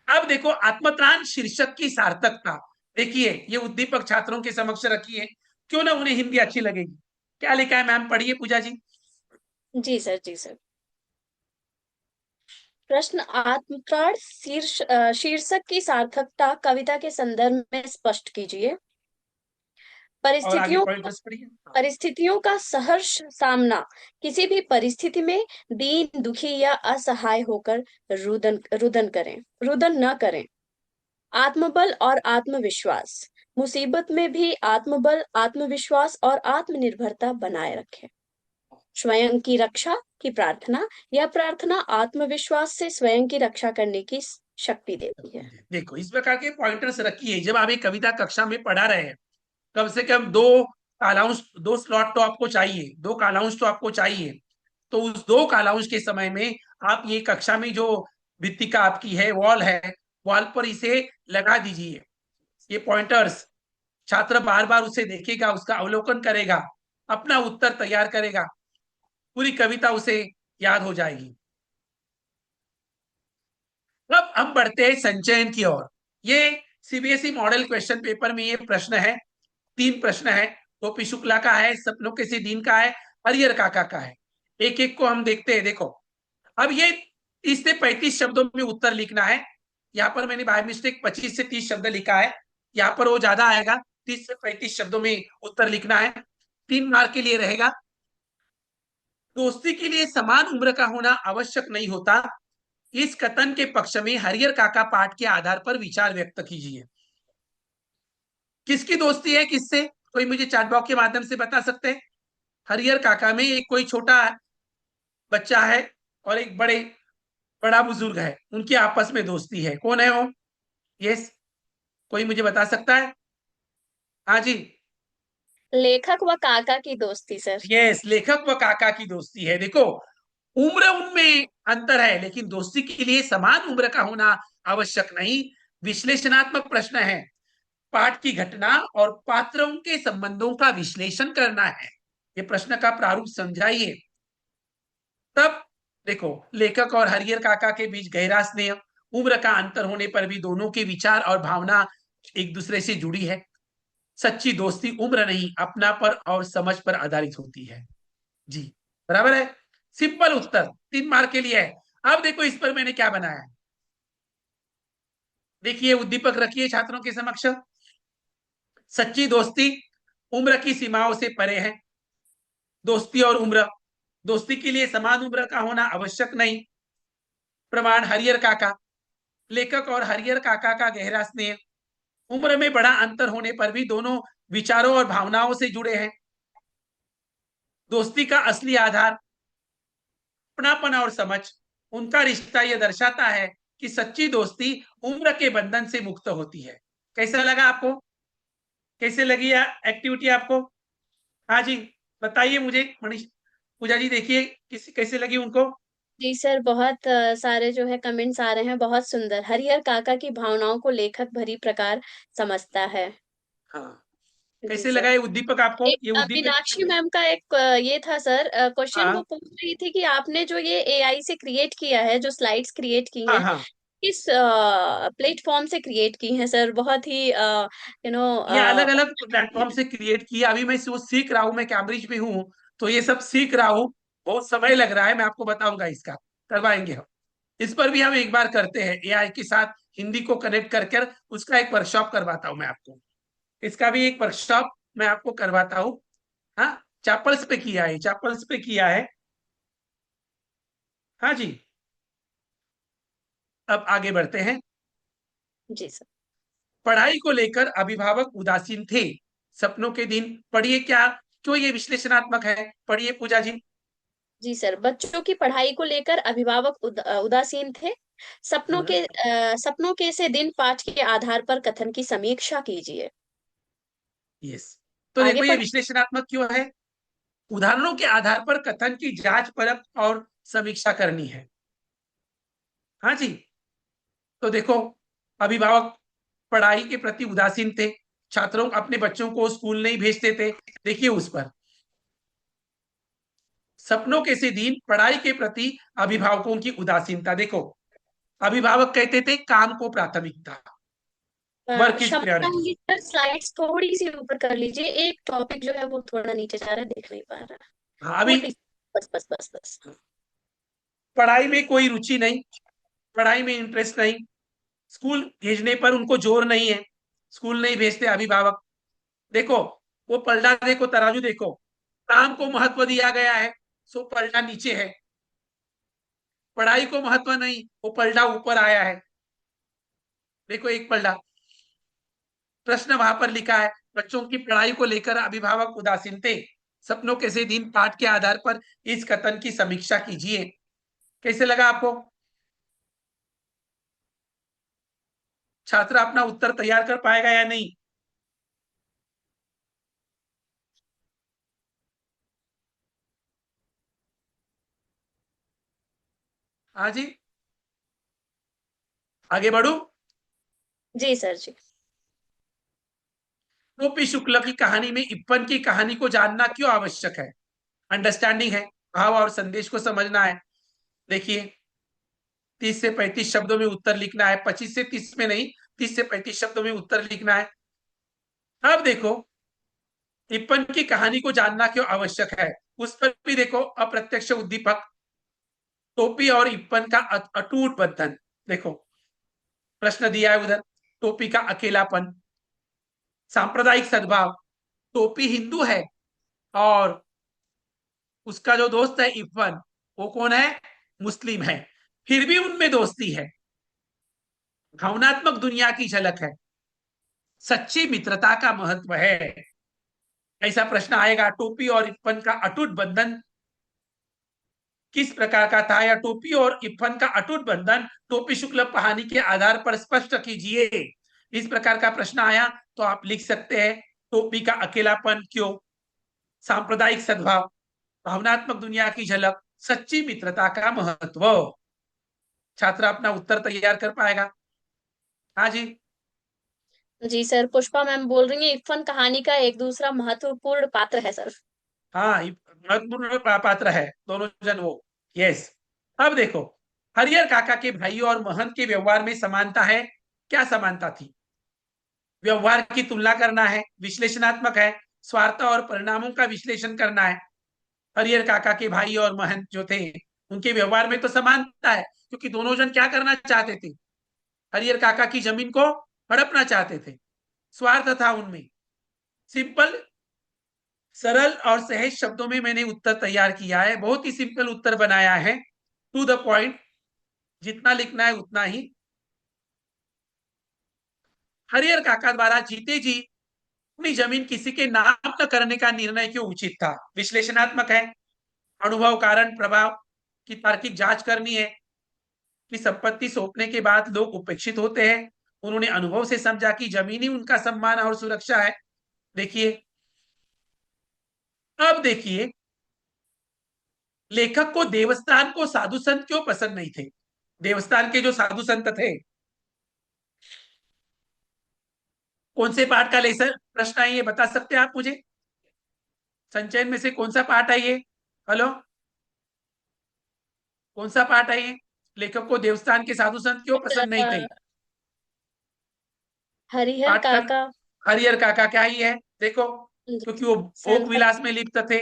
अब देखो आत्मत्राण शीर्षक की सार्थकता। देखिए, ये उद्दीपक छात्रों के समक्ष रखिए, क्यों ना उन्हें हिंदी अच्छी लगेगी। क्या लिखा है मैम, पढ़िए पूजा जी। जी सर, जी सर। प्रश्न, आत्मत्राण शीर्षक की सार्थकता कविता के संदर्भ में स्पष्ट कीजिए। और आगे परिस्थितियों पॉइंटर्स पढ़िए। परिस्थितियों का सहर्ष सामना, किसी भी परिस्थिति में दीन दुखी या असहाय होकर रुदन न करें। आत्मबल और आत्मविश्वास, मुसीबत में भी आत्मबल, आत्मविश्वास और आत्मनिर्भरता बनाए रखें। स्वयं की रक्षा की प्रार्थना, यह प्रार्थना आत्मविश्वास से स्वयं की रक्षा करने की शक्ति देती है। देखो इस प्रकार के पॉइंटर्स रखिए। जब आप एक कविता कक्षा में पढ़ा रहे हैं, कम से कम दो स्लॉट तो आपको चाहिए, 2 कालांश तो आपको चाहिए। तो उस 2 कालांश के समय में आप ये कक्षा में जो भित्तिका आपकी है, वॉल है, वॉल पर इसे लगा दीजिए, ये पॉइंटर्स। छात्र बार बार उसे देखेगा, उसका अवलोकन करेगा, अपना उत्तर तैयार करेगा, पूरी कविता उसे याद हो जाएगी। अब हम बढ़ते हैं संचयन की ओर। ये सीबीएसई मॉडल क्वेश्चन पेपर में ये प्रश्न है, 3 प्रश्न है। गोपी शुक्ला का है, सपनों के दीन का है, हरिहर काका का है। एक एक को हम देखते हैं। देखो, अब ये 30 से 35 शब्दों में उत्तर लिखना है। यहाँ पर मैंने बाय मिस्टेक 25 से 30 शब्द लिखा है, यहाँ पर वो ज्यादा आएगा। 30 से 35 शब्दों में उत्तर लिखना है, 3 मार्क के लिए रहेगा। दोस्ती के लिए समान उम्र का होना आवश्यक नहीं होता, इस कथन के पक्ष में हरिहर काका पाठ के आधार पर विचार व्यक्त कीजिए। किसकी दोस्ती है किससे? कोई मुझे चैट बॉक्स के माध्यम से बता सकते हैं? हरिहर काका में एक कोई छोटा बच्चा है और एक बड़ा बुजुर्ग है, उनकी आपस में दोस्ती है। कौन है वो? यस, कोई मुझे बता सकता है? हाँ जी, लेखक व काका की दोस्ती सर। यस, लेखक व काका की दोस्ती है। देखो, उम्र उनमें अंतर है, लेकिन दोस्ती के लिए समान उम्र का होना आवश्यक नहीं। विश्लेषणात्मक प्रश्न है, पाठ की घटना और पात्रों के संबंधों का विश्लेषण करना है। ये प्रश्न का प्रारूप समझाइए। तब देखो, लेखक और हरिहर काका के बीच गहरा स्नेह, उम्र का अंतर होने पर भी दोनों के विचार और भावना एक दूसरे से जुड़ी है। सच्ची दोस्ती उम्र नहीं, अपना पर और समझ पर आधारित होती है। जी, बराबर है। सिंपल उत्तर, 3 मार्क के लिए है। अब देखो इस पर मैंने क्या बनाया है। देखिए, उद्दीपक रखिए छात्रों के समक्ष। सच्ची दोस्ती उम्र की सीमाओं से परे है। दोस्ती और उम्र, दोस्ती के लिए समान उम्र का होना आवश्यक नहीं। प्रमाण हरिहर काका, लेखक और हरिहर काका का गहरा स्नेह, उम्र में बड़ा अंतर होने पर भी दोनों विचारों और भावनाओं से जुड़े हैं। दोस्ती का असली आधार अपनापन और समझ, उनका रिश्ता यह दर्शाता है कि सच्ची दोस्ती उम्र के बंधन से मुक्त होती है। कैसा लगा आपको? कैसे लगी एक्टिविटी आपको? हाँ जी, बताइए मुझे। मनीष पूजा जी, देखिए कैसे लगी उनको? जी सर, बहुत सारे जो है कमेंट्स आ रहे हैं, बहुत सुंदर। हरिहर काका की भावनाओं को लेखक भरी प्रकार समझता है। हाँ, जी कैसे सर। लगा ये उद्दीपक आपको? एक ये उद्दीपक, मीनाक्षी मैम का एक ये था सर क्वेश्चन, वो हाँ पूछ रही थी कि आपने जो ये एआई से क्रिएट किया है, जो स्लाइड्स क्रिएट की हाँ हैं, हाँ, किस प्लेटफॉर्म से क्रिएट की हैं सर? बहुत ही यू नो ये अलग अलग प्लेटफॉर्म से क्रिएट किया। अभी मैं वो सीख रहा हूँ, मैं कैम्ब्रिज में हूँ, तो ये सब सीख रहा हूँ। बहुत समय लग रहा है, मैं आपको बताऊंगा, इसका करवाएंगे हम। इस पर भी हम एक बार करते हैं, एआई के साथ हिंदी को कनेक्ट करके उसका एक वर्कशॉप करवाता हूँ मैं आपको। इसका भी एक वर्कशॉप मैं आपको करवाता हूँ। हाँ, चैपल्स पे किया है, चैपल्स पे किया है। हाँ जी, अब आगे बढ़ते हैं। जी सर। पढ़ाई को लेकर अभिभावक उदासीन थे, सपनों के दिन। पढ़िए क्या, क्यों ये विश्लेषणात्मक है, पढ़िए पूजा जी। जी सर, बच्चों की पढ़ाई को लेकर अभिभावक उदासीन थे। सपनों के से दिन पाठ के आधार पर कथन की समीक्षा कीजिए। यस, तो आगे देखो ये पढ़। विश्लेषणात्मक क्यों है? उदाहरणों के आधार पर कथन की जांच परख और समीक्षा करनी है। हाँ जी, तो देखो, अभिभावक पढ़ाई के प्रति उदासीन थे, छात्रों अपने बच्चों को स्कूल नहीं भेजते थे। देखिए उस पर, सपनों के से दिन पढ़ाई के प्रति अभिभावकों की उदासीनता। देखो, अभिभावक कहते थे काम को प्राथमिकता, वर्क इज क्षमा प्रायोरिटी। चाहूंगी सर, स्लाइड्स थोड़ी सी ऊपर कर लीजिए। एक टॉपिक जो है वो थोड़ा नीचे जा रहा है, देख नहीं पा रहा। हाँ, अभी थोड़ी बस बस बस बस। पढ़ाई में कोई रुचि नहीं, पढ़ाई में इंटरेस्ट नहीं, स्कूल भेजने पर उनको जोर नहीं है, स्कूल नहीं भेजते अभिभावक। देखो, वो पलड़ा देखो, तराजू देखो, काम को महत्व दिया गया है, सो पलड़ा नीचे है। पढ़ाई को महत्व नहीं, वो पलड़ा ऊपर आया है। देखो एक पलड़ा, प्रश्न वहां पर लिखा है, बच्चों की पढ़ाई को लेकर अभिभावक उदासीन थे, सपनों के से दिन पाठ के आधार पर इस कथन की समीक्षा कीजिए। कैसे लगा आपको? छात्र अपना उत्तर तैयार कर पाएगा या नहीं? हाँ जी, आगे बढ़ू। जी सर जी। टोपी शुक्ल की कहानी में इप्पन की कहानी को जानना क्यों आवश्यक है? अंडरस्टैंडिंग है, भाव और संदेश को समझना है। देखिए 30 से 35 शब्दों में उत्तर लिखना है, 25 से 30 में नहीं, 30 से 35 शब्दों में उत्तर लिखना है। अब देखो इप्पन की कहानी को जानना क्यों आवश्यक है, उस पर भी देखो अप्रत्यक्ष उद्दीपक, टोपी और इप्पन का अटूट बंधन। देखो प्रश्न दिया है उधर, टोपी का अकेलापन, सांप्रदायिक सद्भाव। टोपी हिंदू है और उसका जो दोस्त है इप्पन, वो कौन है? मुस्लिम है, फिर भी उनमें दोस्ती है। भावनात्मक दुनिया की झलक है, सच्ची मित्रता का महत्व है। ऐसा प्रश्न आएगा, टोपी और इप्पन का अटूट बंधन किस प्रकार का था, या टोपी और इप्पन का अटूट बंधन टोपी शुक्ल कहानी के आधार पर स्पष्ट कीजिए। इस प्रकार का प्रश्न आया तो आप लिख सकते हैं टोपी का अकेलापन क्यों, सांप्रदायिक सद्भाव, भावनात्मक दुनिया की झलक, सच्ची मित्रता का महत्व। छात्र अपना उत्तर तैयार कर पाएगा। हाँ जी। जी सर, पुष्पा मैम बोल रही हैं इरफान कहानी का एक दूसरा महत्वपूर्ण पात्र है सर। हाँ महत्वपूर्ण पात्र है दोनों जन वो। यस। अब देखो हरिहर काका के भाई और महंत के व्यवहार में समानता है। क्या समानता थी? व्यवहार की तुलना करना है, विश्लेषणात्मक है, स्वार्थ और परिणामों का विश्लेषण करना है। हरिहर काका के भाई और महंत जो थे उनके व्यवहार में तो समानता है, क्योंकि दोनों जन क्या करना चाहते थे? हरिहर काका की जमीन को हड़पना चाहते थे। स्वार्थ था उनमें। सिंपल सरल और सहज शब्दों में मैंने उत्तर तैयार किया है, बहुत ही सिंपल उत्तर बनाया है, टू द पॉइंट, जितना लिखना है उतना ही। हरिहर काका द्वारा जीते जी अपनी जमीन किसी के नाम न करने का निर्णय क्यों उचित था? विश्लेषणात्मक है, अनुभव कारण प्रभाव की तार्किक जांच करनी है कि संपत्ति सौंपने के बाद लोग उपेक्षित होते हैं, उन्होंने अनुभव से समझा कि जमीन ही उनका सम्मान और सुरक्षा है। देखिए अब देखिए लेखक को देवस्थान को साधु संत क्यों पसंद नहीं थे? देवस्थान के जो साधु संत थे, कौन से पाठ का लेसन प्रश्न है ये बता सकते हैं आप मुझे? संचयन में से कौन सा पाठ है ये? हेलो, कौन सा पाठ है ये? लेखक को देवस्थान के साधु संत क्यों पसंद नहीं थे? हरिहर पाठ का काका। हरिहर काका क्या ही है देखो, क्योंकि वो भोग संत। विलास में लिप्त थे,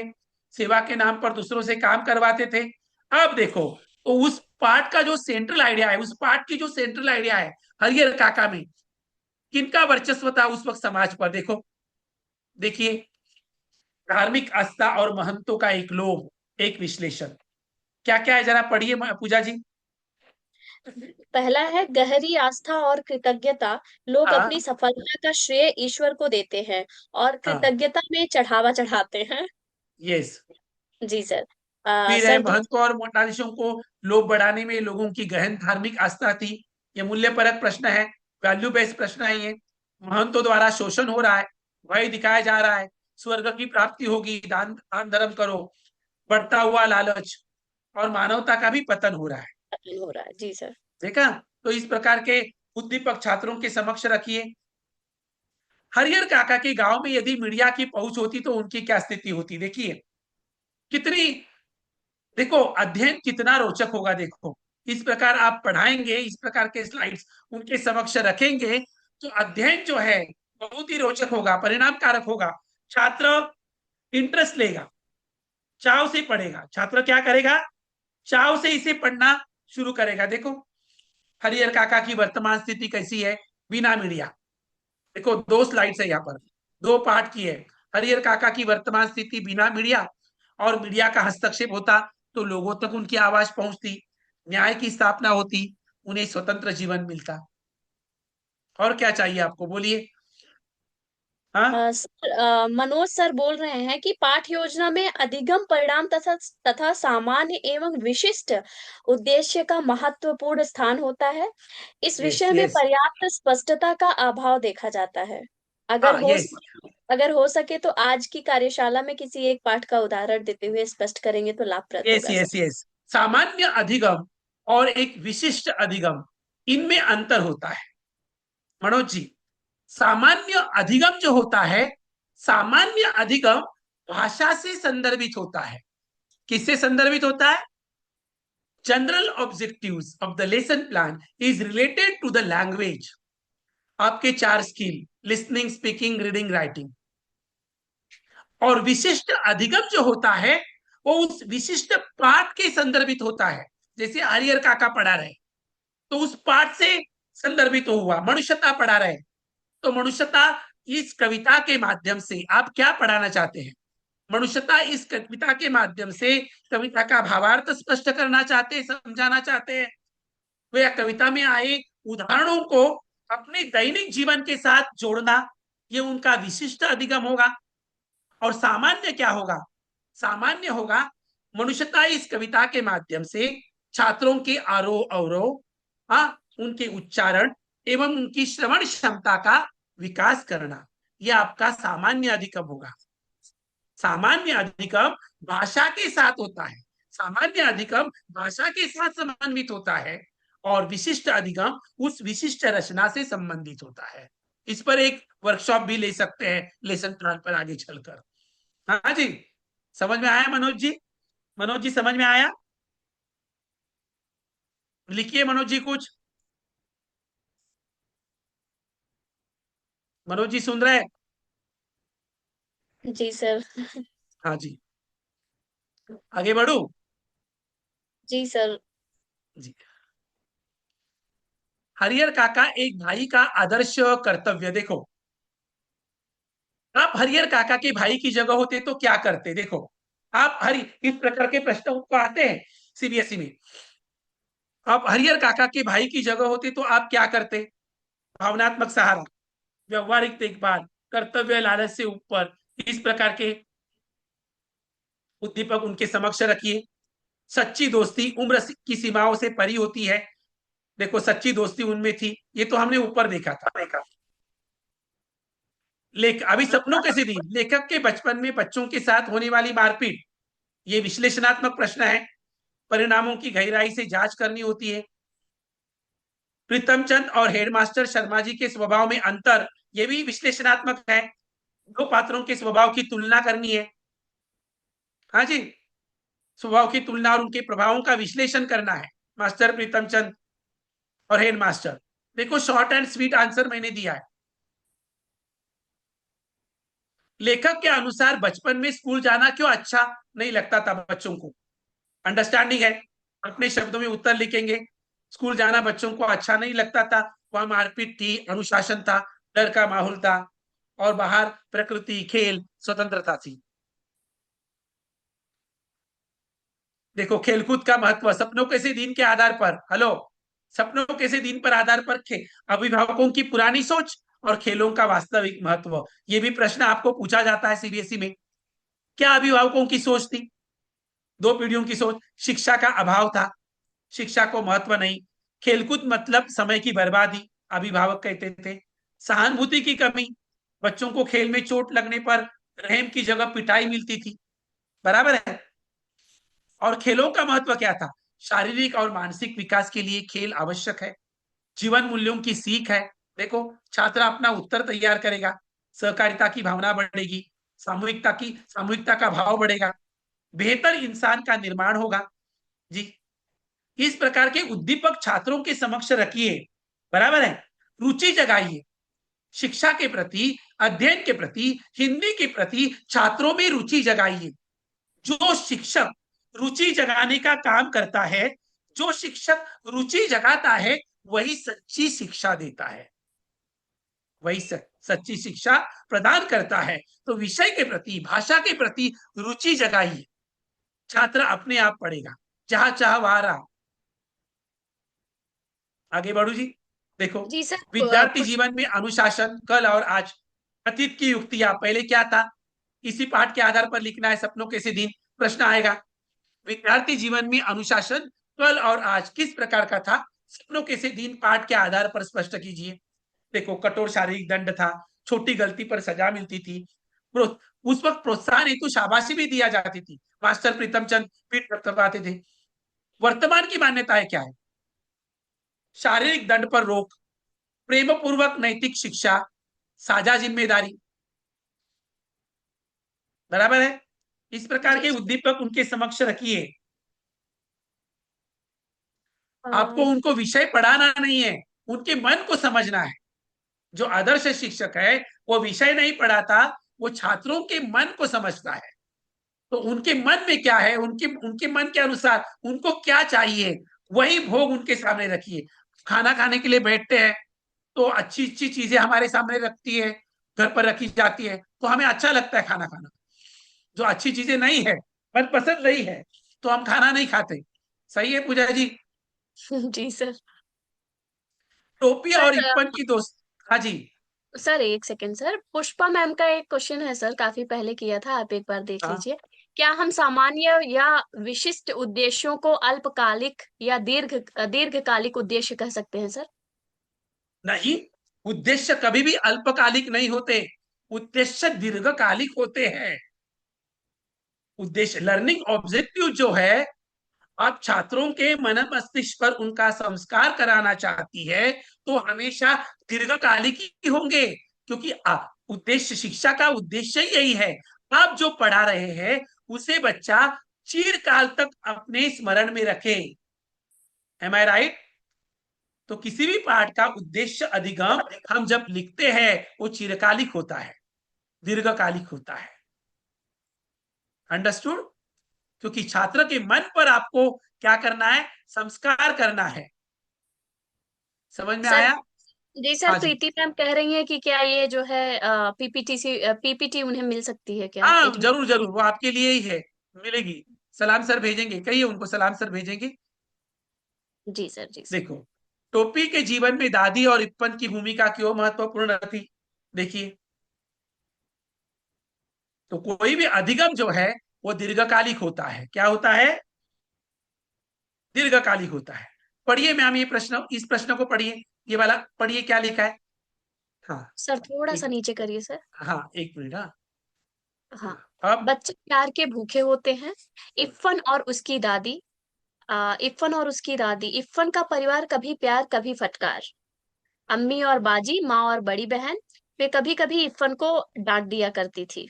सेवा के नाम पर दूसरों से काम करवाते थे। अब देखो तो उस पाठ का जो सेंट्रल आइडिया है, उस पाठ की जो सेंट्रल आइडिया है हरिहर काका में, किनका वर्चस्व था उस वक्त समाज पर? देखो देखिए धार्मिक आस्था और महंतों का एक लोभ, एक विश्लेषण। क्या क्या है जरा पढ़िए पूजा जी। पहला है गहरी आस्था और कृतज्ञता। लोग हाँ अपनी सफलता का श्रेय ईश्वर को देते हैं और हाँ कृतज्ञता में चढ़ावा चढ़ाते हैं। यस। जी सर। फिर है सर महंतों और मोनालिसों को लोभ बढ़ाने में लोगों की गहन धार्मिक आस्था थी। ये मूल्यपरक प्रश्न है, वैल्यू बेस्ड प्रश्न है ये। महंतों द्वारा शोषण हो रहा है, भय दिखाया जा रहा है, स्वर्ग की प्राप्ति होगी, दान दान धर्म करो, बढ़ता हुआ लालच और मानवता का भी पतन हो रहा है। पतन हो रहा है। जी सर। देखा? तो इस प्रकार के उद्दीपक छात्रों के समक्ष रखिए। हरिहर काका के गांव में यदि मीडिया की पहुंच होती तो उनकी क्या स्थिति होती? देखिए कितनी, देखो अध्ययन कितना रोचक होगा। देखो इस प्रकार आप पढ़ाएंगे, इस प्रकार के स्लाइड्स उनके समक्ष रखेंगे तो अध्ययन जो है बहुत ही रोचक होगा, परिणाम कारक होगा। छात्र इंटरेस्ट लेगा, चाव से पढ़ेगा। छात्र क्या करेगा? चाव से इसे पढ़ना शुरू करेगा। देखो हरिहर काका की वर्तमान स्थिति कैसी है बिना मीडिया। देखो 2 स्लाइड्स है यहाँ पर, 2 पार्ट की है। हरिहर काका की वर्तमान स्थिति बिना मीडिया, और मीडिया का हस्तक्षेप होता तो लोगों तक उनकी आवाज पहुंचती, न्याय की स्थापना होती, उन्हें स्वतंत्र जीवन मिलता। और क्या चाहिए आपको, बोलिए। हाँ सर, मनोज सर बोल रहे हैं कि पाठ योजना में अधिगम परिणाम तथा सामान्य एवं विशिष्ट उद्देश्य का महत्वपूर्ण स्थान होता है। इस यस विषय में यस। पर्याप्त स्पष्टता का अभाव देखा जाता है। हाँ यस अगर हो सके तो आज की कार्यशाला में किसी एक पाठ का उदाहरण देते हुए स्पष्ट करेंगे तो लाभप्रद यस होगा यस सर। यस। सामान्य अधिगम और एक विशिष्ट अधिगम, इनमें अंतर होता है मनोज जी। सामान्य अधिगम जो होता है, सामान्य अधिगम भाषा से संदर्भित होता है। किससे संदर्भित होता है? General objectives of the lesson plan is related to the language. आपके 4 skill, listening, speaking, reading, writing. और विशिष्ट अधिगम जो होता है वो उस विशिष्ट पाठ के संदर्भित होता है। जैसे हरिहर काका पढ़ा रहे तो उस पाठ से संदर्भित हुआ। मनुष्यता पढ़ा रहे तो मनुष्यता, इस कविता के माध्यम से आप क्या पढ़ाना चाहते हैं? मनुष्यता इस कविता के माध्यम से कविता का भावार्थ स्पष्ट करना चाहते हैं, समझाना चाहते हैं। वे या कविता में आए उदाहरणों को अपने दैनिक जीवन के साथ जोड़ना, ये उनका विशिष्ट अधिगम होगा। और सामान्य क्या होगा? सामान्य होगा मनुष्यता इस कविता के माध्यम से छात्रों के आरोह अवरोह, उनके उच्चारण एवं उनकी श्रवण क्षमता का विकास करना, यह आपका सामान्य अधिगम होगा। सामान्य अधिगम भाषा के साथ होता है, सामान्य अधिगम भाषा के साथ समन्वित होता है, और विशिष्ट अधिगम उस विशिष्ट रचना से संबंधित होता है। इस पर एक वर्कशॉप भी ले सकते हैं लेसन प्लान पर आगे चलकर। हाँ जी, समझ में आया मनोज जी? मनोज जी समझ में आया? लिखिए मनोज जी कुछ। मनोज जी सुन रहे हैं? जी सर। हाँ जी, आगे बढ़ू? जी सर। जी। हरिहर काका एक भाई का आदर्श कर्तव्य। देखो, आप हरिहर काका के भाई की जगह होते तो क्या करते? देखो, आप हरि इस प्रकार के प्रश्न को आते हैं सीबीएसई में। आप हरिहर काका के भाई की जगह होते तो आप क्या करते? भावनात्मक सहारा, व्यवहारिक देखभाल, कर्तव्य लालच से ऊपर, इस प्रकार के उद्दीपक उनके समक्ष रखिए। सच्ची दोस्ती उम्र की सीमाओं से परी होती है। देखो, सच्ची दोस्ती उनमें थी, ये तो हमने ऊपर देखा था। अभी सपनों के सीधी, लेखक के बचपन में बच्चों के साथ होने वाली मारपीट, ये विश्लेषणात्मक प्रश्न है। परिणामों की गहराई से जांच करनी होती है। प्रीतम चंद और हेडमास्टर शर्मा जी के स्वभाव में अंतर, ये भी विश्लेषणात्मक है। दो पात्रों के स्वभाव की तुलना करनी है। हाँ जी, स्वभाव की तुलना और उनके प्रभावों का विश्लेषण करना है। मास्टर प्रीतम चंद और हेडमास्टर। देखो, शॉर्ट एंड स्वीट आंसर मैंने दिया है। लेखक के अनुसार बचपन में स्कूल जाना क्यों अच्छा नहीं लगता था बच्चों को? अंडरस्टैंडिंग है, अपने शब्दों में उत्तर लिखेंगे। स्कूल जाना बच्चों को अच्छा नहीं लगता था, वहां मारपीट थी, अनुशासन था, डर का माहौल था, और बाहर प्रकृति, खेल, स्वतंत्रता थी। देखो, खेलकूद का महत्व, सपनों के से दिन के आधार पर, हेलो, सपनों के से दिन पर आधार पर अभिभावकों की पुरानी सोच और खेलों का वास्तविक महत्व, ये भी प्रश्न आपको पूछा जाता है सीबीएसई में। क्या अभिभावकों की सोच थी? 2 पीढ़ियों की सोच। शिक्षा का अभाव था, शिक्षा को महत्व नहीं। खेलकूद मतलब समय की बर्बादी, अभिभावक कहते थे। सहानुभूति की कमी, बच्चों को खेल में चोट लगने पर रहम की जगह पिटाई मिलती थी, बराबर है। और खेलों का महत्व क्या था? शारीरिक और मानसिक विकास के लिए खेल आवश्यक है, जीवन मूल्यों की सीख है। देखो, छात्र अपना उत्तर तैयार करेगा, सहकारिता की भावना बढ़ेगी, सामूहिकता का भाव बढ़ेगा, बेहतर इंसान का निर्माण होगा। जी, इस प्रकार के उद्दीपक छात्रों के समक्ष रखिए, बराबर है। रुचि जगाइए, शिक्षा के प्रति, अध्ययन के प्रति, हिंदी के प्रति छात्रों में रुचि जगाइए। जो शिक्षक रुचि जगाने का काम करता है, जो शिक्षक रुचि जगाता है, वही सच्ची शिक्षा देता है, वही सच्ची शिक्षा प्रदान करता है। तो विषय के प्रति, भाषा के प्रति रुचि जगाइए, छात्र अपने आप पढ़ेगा, जहां चाह वहां रहा। आगे बढ़ू जी। देखो, जी सर। विद्यार्थी जीवन में अनुशासन, कल और आज, अतीत की युक्तियां, पहले क्या था, इसी पाठ के आधार पर लिखना है। सपनों के दिन प्रश्न आएगा, विद्यार्थी जीवन में अनुशासन कल और आज किस प्रकार का था? सपनों के दिन पाठ के आधार पर स्पष्ट कीजिए। देखो, कठोर शारीरिक दंड था, छोटी गलती पर सजा मिलती थी, उस वक्त प्रोत्साहन हेतु शाबाशी भी दिया जाती थी, मास्टर प्रीतम चंद पीठ थपथपाते थे। वर्तमान की मान्यताएं क्या है? शारीरिक दंड पर रोक, प्रेम पूर्वक नैतिक शिक्षा, साझा जिम्मेदारी। बराबर है? इस प्रकार के जी उद्दीपक उनके समक्ष रखिए। अ, आपको उनको विषय पढ़ाना नहीं है, उनके मन को समझना है। जो आदर्श शिक्षक है वो विषय नहीं पढ़ाता, वो छात्रों के मन को समझता है। तो उनके मन में क्या है, उनके उनके मन के अनुसार उनको क्या चाहिए, वही भोग उनके सामने रखिए। खाना खाने के लिए बैठते हैं तो अच्छी अच्छी चीजें हमारे सामने रखती है, घर पर रखी जाती है, तो हमें अच्छा लगता है खाना खाना। जो अच्छी चीजें नहीं है, मन पसंद नहीं है, तो हम खाना नहीं खाते। सही है पूजा जी? जी सर। टोपी और सर इप्पन की दोस्त। हाँ जी। सर एक सेकंड सर, पुष्पा मैम का एक क्वेश्चन है सर, काफी पहले किया था, आप एक बार देख हाँ, लीजिए। क्या हम सामान्य या विशिष्ट उद्देश्यों को अल्पकालिक या दीर्घकालिक उद्देश्य कह सकते हैं सर? नहीं, उद्देश्य कभी भी अल्पकालिक नहीं होते, उद्देश्य दीर्घकालिक होते हैं। उद्देश्य लर्निंग ऑब्जेक्टिव जो है, आप छात्रों के मन मस्तिष्क पर उनका संस्कार कराना चाहती है, तो हमेशा दीर्घकालिक ही होंगे, क्योंकि उद्देश्य, शिक्षा का उद्देश्य ही यही है। आप जो पढ़ा रहे हैं उसे बच्चा चिरकाल तक अपने स्मरण में रखे। एम आई राइट? तो किसी भी पाठ का उद्देश्य अधिगम हम जब लिखते हैं वो चिरकालिक होता है, दीर्घकालिक होता है। अंडरस्टूड? क्योंकि छात्र के मन पर आपको क्या करना है, संस्कार करना है। समझ में सर आया? जी सर, हाँ जी। प्रीति मैम कह रही हैं कि क्या ये जो है पीपीटी उन्हें मिल सकती है क्या हाँ, एडमिट? जरूर जरूर, वो आपके लिए ही है, मिलेगी। सलाम सर भेजेंगे, कहिए उनको सलाम सर भेजेंगे। जी सर, जी सर। देखो, टोपी के जीवन में दादी और इप्पन की भूमिका क्यों महत्वपूर्ण थी। देखिए, तो कोई भी अधिगम जो है वो दीर्घकालिक होता है। क्या होता है? दीर्घकालिक होता है। पढ़िए मैम ये प्रश्न, इस प्रश्न को पढ़िए, ये वाला पढ़िए, क्या लिखा है। हाँ, सर थोड़ा सा एक, नीचे करिए सर। हाँ एक मिनट। हाँ, हाँ। अब बच्चे प्यार के भूखे होते हैं। इरफान और उसकी दादी इरफान का परिवार कभी प्यार कभी फटकार। अम्मी और बाजी, माँ और बड़ी बहन, वे कभी कभी इरफान को डांट दिया करती थी।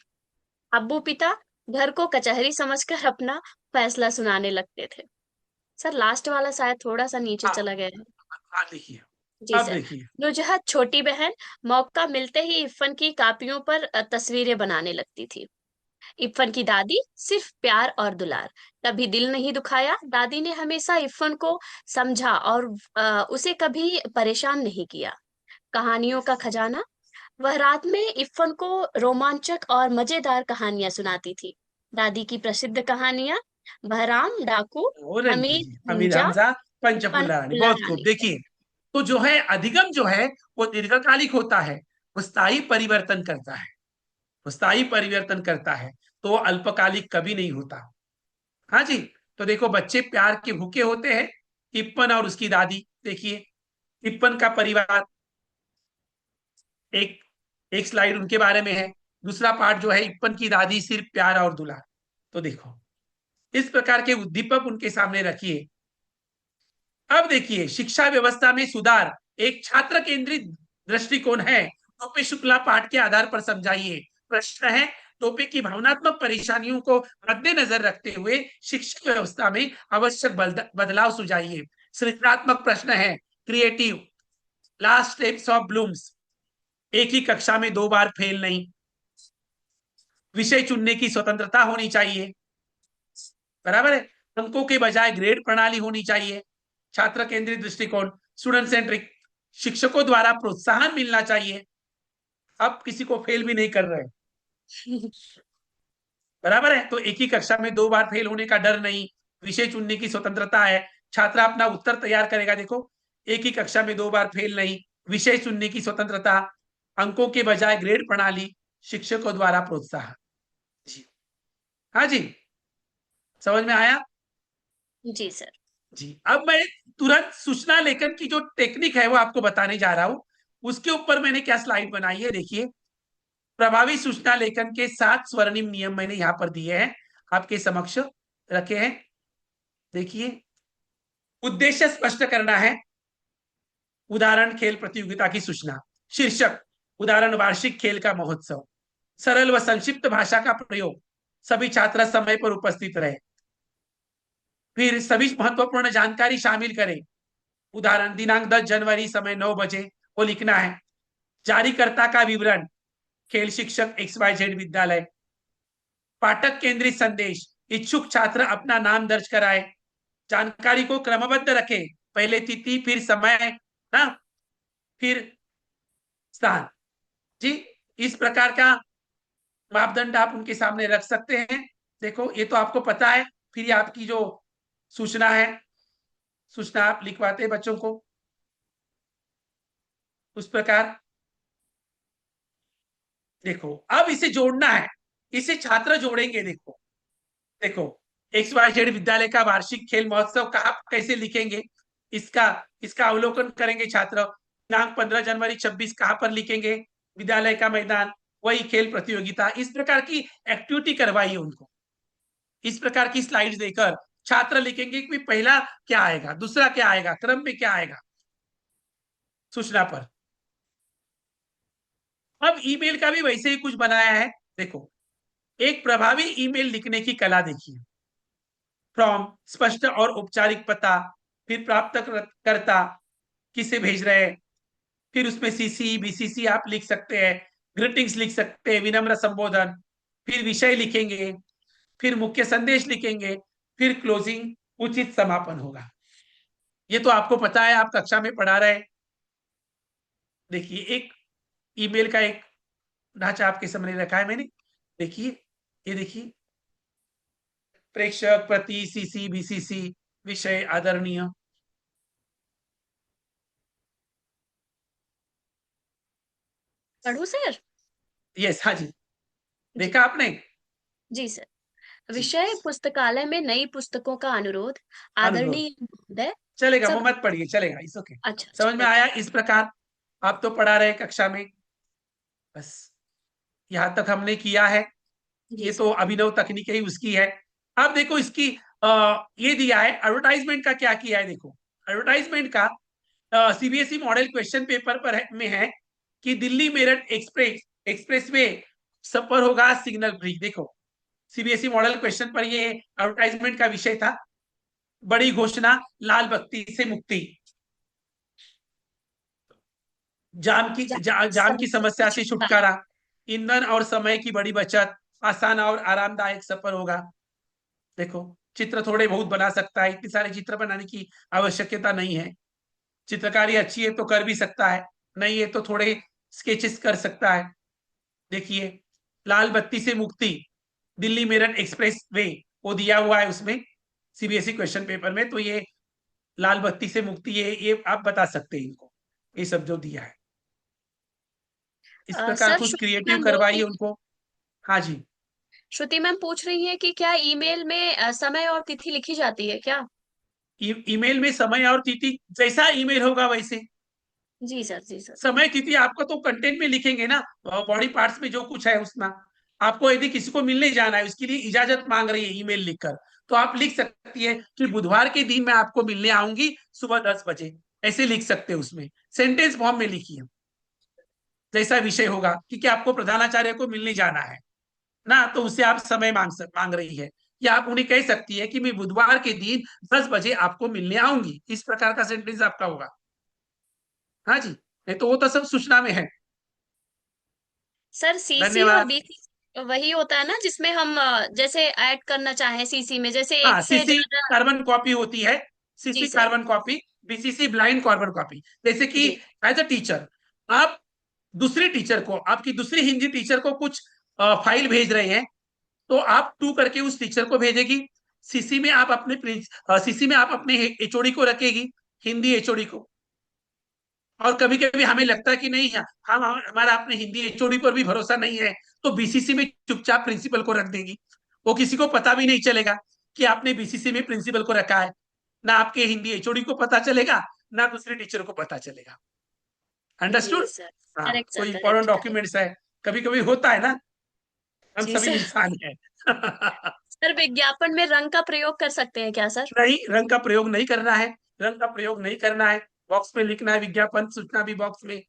अब्बू पिता घर को कचहरी समझकर अपना फैसला सुनाने लगते थे। सर लास्ट वाला शायद थोड़ा सा नीचे हाँ, चला गया है। हाँ देखिए, जी अब सर। देखिए। नुजहत छोटी बहन मौका मिलते ही इरफान की कापियों पर तस्वीरें बनाने लगती थी। इरफान की दादी सिर्फ प्यार और दुलार, कभी दिल नहीं दुखाया। दादी ने हमेशा इरफान को समझा और उसे कभी परेशान नहीं किया। कहानियों का खजाना, वह रात में इरफान को रोमांचक और मजेदार कहानियां सुनाती थी। दादी की प्रसिद्ध कहानियां बहराम डाकू, हो रही हमीद है अमीर हमजा, हमजा, इरफान पंचफुल्ला रानी। फुल्ला बहुत खूब। रानी। देखिए, तो जो है अधिगम जो है वो दीर्घकालिक होता है, वो स्थायी परिवर्तन करता है, वो स्थायी परिवर्तन करता है, तो वो अल्पकालिक कभी नहीं होता। हाँ जी। तो देखो, बच्चे प्यार के भूखे होते हैं, इप्पन और उसकी दादी। देखिए, इप्पन का परिवार, एक एक स्लाइड उनके बारे में है। दूसरा पार्ट जो है, इप्पन की दादी सिर्फ प्यार और दुलार। तो देखो, इस प्रकार के उद्दीपक उनके सामने रखिए। अब देखिए, शिक्षा व्यवस्था में सुधार एक छात्र केंद्रित दृष्टिकोण है, टोपे शुक्ला पाठ के आधार पर समझाइए। प्रश्न है, टोपे की भावनात्मक परेशानियों को मद्देनजर रखते हुए शिक्षा व्यवस्था में आवश्यक बदलाव सुझाइए। सृजनात्मक प्रश्न है, creative. Last steps of Bloom's, एक ही कक्षा में 2 बार फेल नहीं। विषय चुनने की स्वतंत्रता होनी चाहिए। बराबर है? अंकों के बजाय ग्रेड प्रणाली होनी चाहिए। छात्र केंद्रित दृष्टिकोण, स्टूडेंट सेंट्रिक। शिक्षकों द्वारा प्रोत्साहन मिलना चाहिए। अब किसी को फेल भी नहीं कर रहे। बराबर है? तो एक ही कक्षा में 2 बार फेल होने का डर नहीं। विषय चुनने की स्वतंत्रता है, छात्र अपना उत्तर तैयार करेगा। देखो, एक ही कक्षा में 2 बार फेल नहीं, विषय चुनने की स्वतंत्रता, अंकों के बजाय ग्रेड प्रणाली, शिक्षकों द्वारा प्रोत्साहन। जी, हाँ जी, समझ में आया? जी सर। जी। अब मैं तुरंत सूचना लेखन की जो टेक्निक है वो आपको बताने जा रहा हूं। उसके ऊपर मैंने क्या स्लाइड बनाई है, देखिए। प्रभावी सूचना लेखन के 7 स्वर्णिम नियम मैंने यहां पर दिए हैं, आपके समक्ष रखे हैं। देखिए, उद्देश्य स्पष्ट करना है, उदाहरण खेल प्रतियोगिता की सूचना। शीर्षक उदाहरण वार्षिक खेल का महोत्सव। सरल व संक्षिप्त भाषा का प्रयोग। सभी छात्र समय पर उपस्थित रहे। फिर सभी महत्वपूर्ण जानकारी शामिल करें। उदाहरण दिनांक 10 जनवरी, समय 9 बजे, वो लिखना है। जारीकर्ता का विवरण, खेल शिक्षक XYZ विद्यालय। पाठक केंद्रित संदेश, इच्छुक छात्र अपना नाम दर्ज कराए। जानकारी को क्रमबद्ध रखें, पहले तिथि, फिर समय, ना, फिर स्थान। जी, इस प्रकार का मापदंड आप उनके सामने रख सकते हैं। देखो, ये तो आपको पता है। फिर ये आपकी जो सूचना है, सूचना आप लिखवाते हैं बच्चों को उस प्रकार। देखो, अब इसे जोड़ना है, इसे छात्र जोड़ेंगे। देखो देखो XYZ विद्यालय का वार्षिक खेल महोत्सव कहाँ कैसे लिखेंगे, इसका इसका अवलोकन करेंगे छात्र। दिनांक 15 जनवरी 26 कहाँ पर लिखेंगे, विद्यालय का मैदान, वही खेल प्रतियोगिता। इस प्रकार की एक्टिविटी करवाइए उनको। इस प्रकार की स्लाइड्स देकर छात्र लिखेंगे कि पहला क्या आएगा, दूसरा क्या आएगा, क्रम में क्या आएगा सूचना पर। अब ईमेल का भी वैसे ही कुछ बनाया है। देखो, एक प्रभावी ईमेल लिखने की कला देखिए। फ्रॉम, स्पष्ट और औपचारिक पता, फिर प्राप्तकर्ता किसे भेज रहे हैं, फिर उसमें CC BCC आप लिख सकते हैं, ग्रीटिंग्स लिख सकते हैं, विनम्र संबोधन, फिर विषय लिखेंगे, फिर मुख्य संदेश लिखेंगे, फिर क्लोजिंग, उचित समापन होगा। ये तो आपको पता है, आप कक्षा में पढ़ा रहे हैं। देखिए, एक ईमेल का एक ढांचा आपके सामने रखा है मैंने। देखिए, ये देखिए, प्रेक्षक, प्रति, CC BCC, विषय, आदरणीय। पढ़ू सर? यस, हाँ जी, देखा आपने? जी सर। जी, विषय पुस्तकालय में नई पुस्तकों का अनुरोध। अनुरोध आदरणीय महोदय, चलेगा, वो सब मत पढ़िए, चलेगा, इस ओके। अच्छा समझ में ओके। आया? इस प्रकार आप तो पढ़ा रहे कक्षा में, बस यहां तक हमने किया है। जी ये सर। तो अभिनव तकनीक ही उसकी है। अब देखो, इसकी ये दिया है एडवर्टाइजमेंट का क्या किया है। देखो, एडवर्टाइजमेंट का CBSE मॉडल क्वेश्चन पेपर पर में है कि दिल्ली मेरठ एक्सप्रेसवे सफर होगा सिग्नल ब्रिज। देखो, CBSE मॉडल क्वेश्चन पर ये एडवर्टाइजमेंट का विषय था। बड़ी घोषणा, लाल बत्ती से मुक्ति, जाम की समस्या से छुटकारा, ईंधन और समय की बड़ी बचत, आसान और आरामदायक सफर होगा। देखो, चित्र थोड़े बहुत बना सकता है, इतने सारे चित्र बनाने की आवश्यकता नहीं है। चित्रकारी अच्छी है तो कर भी सकता है, नहीं है तो थोड़े स्केचेस कर सकता है। देखिए, लाल बत्ती से मुक्ति, दिल्ली मेरठ एक्सप्रेस वे, वो दिया हुआ है उसमें CBSE क्वेश्चन पेपर में। तो ये लाल बत्ती से मुक्ति, ये आप बता सकते हैं इनको, ये सब जो दिया है। इस प्रकार सर, कुछ श्रुति क्रिएटिव मैम बोल करवाइए रही उनको। हाँ जी, श्रुति मैम पूछ रही है कि क्या ईमेल में समय और तिथि लिखी जाती है क्या? ईमेल में समय और तिथि, जैसा ईमेल होगा वैसे। जी सर, जी सर। समय तिथि आपको तो कंटेंट में लिखेंगे ना, बॉडी पार्ट्स में जो कुछ है उसमें। आपको यदि किसी को मिलने जाना है, उसके लिए इजाजत मांग रही है ईमेल लिखकर, तो आप लिख सकती है कि बुधवार के दिन मैं आपको मिलने आऊंगी सुबह 10 बजे। ऐसे लिख सकते हैं, उसमें सेंटेंस फॉर्म में लिखिए। जैसा विषय होगा कि आपको प्रधानाचार्य को मिलने जाना है ना, तो उससे आप समय मांग रही है, या आप उन्हें कह सकती है कि मैं बुधवार के दिन 10 बजे आपको मिलने आऊंगी। इस प्रकार का सेंटेंस आपका होगा। हाँ जी, नहीं तो वो तो सब सूचना में है। सर, CC और धन्यवाद। BC वही होता है ना जिसमें हम जैसे ऐड करना चाहें CC में, जैसे हाँ, एक से CC ज्यादा। कार्बन कॉपी होती है, जी CC sir. Carbon copy, BCC blind carbon copy. जैसे कि जी एज अ टीचर, आप दूसरे टीचर को, आपकी दूसरी हिंदी टीचर को कुछ फाइल भेज रहे हैं, तो आप 2 करके उस टीचर को भेजेगी। CC में आप अपने CC में आप अपने HOD को रखेगी, हिंदी HOD को। और कभी कभी हमें लगता है कि नहीं, हम हमारा अपने हिंदी HOD पर भी भरोसा नहीं है, तो BCC में चुपचाप प्रिंसिपल को रख देंगी। वो किसी को पता भी नहीं चलेगा कि आपने BCC में प्रिंसिपल को रखा है। ना आपके हिंदी HOD को पता चलेगा, ना दूसरे टीचर को पता चलेगा। जी अंडरस्टूड? सर। हाँ, करेक्ट सर, कोई इंपॉर्टेंट करेक्ट करेक्ट। डॉक्यूमेंट्स है, कभी कभी होता है ना, हम जी सभी सर। इंसान हैं। सर, विज्ञापन में रंग का प्रयोग कर सकते हैं क्या सर? नहीं, रंग का प्रयोग नहीं करना है, रंग का प्रयोग नहीं करना है। बॉक्स में लिखना है, विज्ञापन सूचना भी बॉक्स में,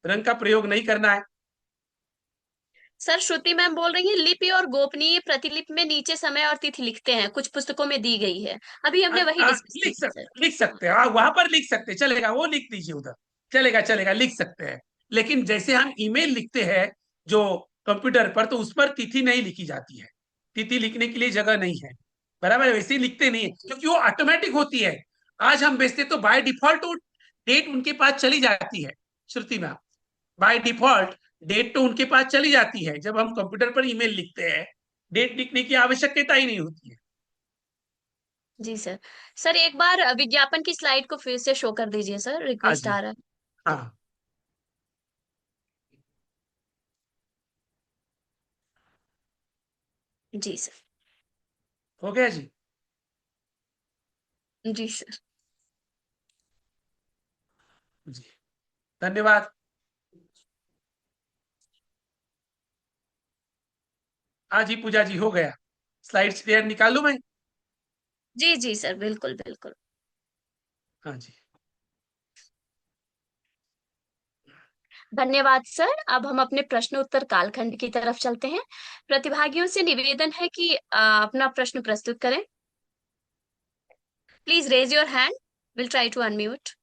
रंग का प्रयोग नहीं करना है। सर श्रुति मैम बोल रही है लिपि और गोपनीय प्रतिलिपि में नीचे समय और तिथि लिखते हैं, कुछ पुस्तकों में दी गई है। अभी हमने वही डिस्कस की थी सर। लिख सकते हैं, वहां पर लिख सकते हैं, चलेगा, वो लिख दीजिए उधर, चलेगा चलेगा, लिख सकते हैं। लेकिन जैसे हम ईमेल लिखते हैं जो कंप्यूटर पर, तो उस पर तिथि नहीं लिखी जाती है, तिथि लिखने के लिए जगह नहीं है, बराबर है, वैसे ही लिखते नहीं है क्योंकि वो ऑटोमेटिक होती है। आज हम भेजते तो बाय डिफॉल्ट डेट उनके पास चली जाती है, श्रुति मैम, बाय डिफॉल्ट डेट तो उनके पास चली जाती है। जब हम कंप्यूटर पर ईमेल लिखते हैं, डेट लिखने की आवश्यकता ही नहीं होती है। जी सर। सर एक बार विज्ञापन की स्लाइड को फिर से शो कर दीजिए सर, हाँ रिक्वेस्ट जी, आ रहा है। हाँ जी सर। हो गया जी। जी सर। जी धन्यवाद। हाँ जी पूजा जी, हो गया, स्लाइड्स क्लियर निकाल लूं मैं? जी जी सर, बिल्कुल बिल्कुल। हाँ जी। धन्यवाद सर। अब हम अपने प्रश्न उत्तर कालखंड की तरफ चलते हैं। प्रतिभागियों से निवेदन है कि अपना प्रश्न प्रस्तुत करें। Please raise your hand, will try to unmute.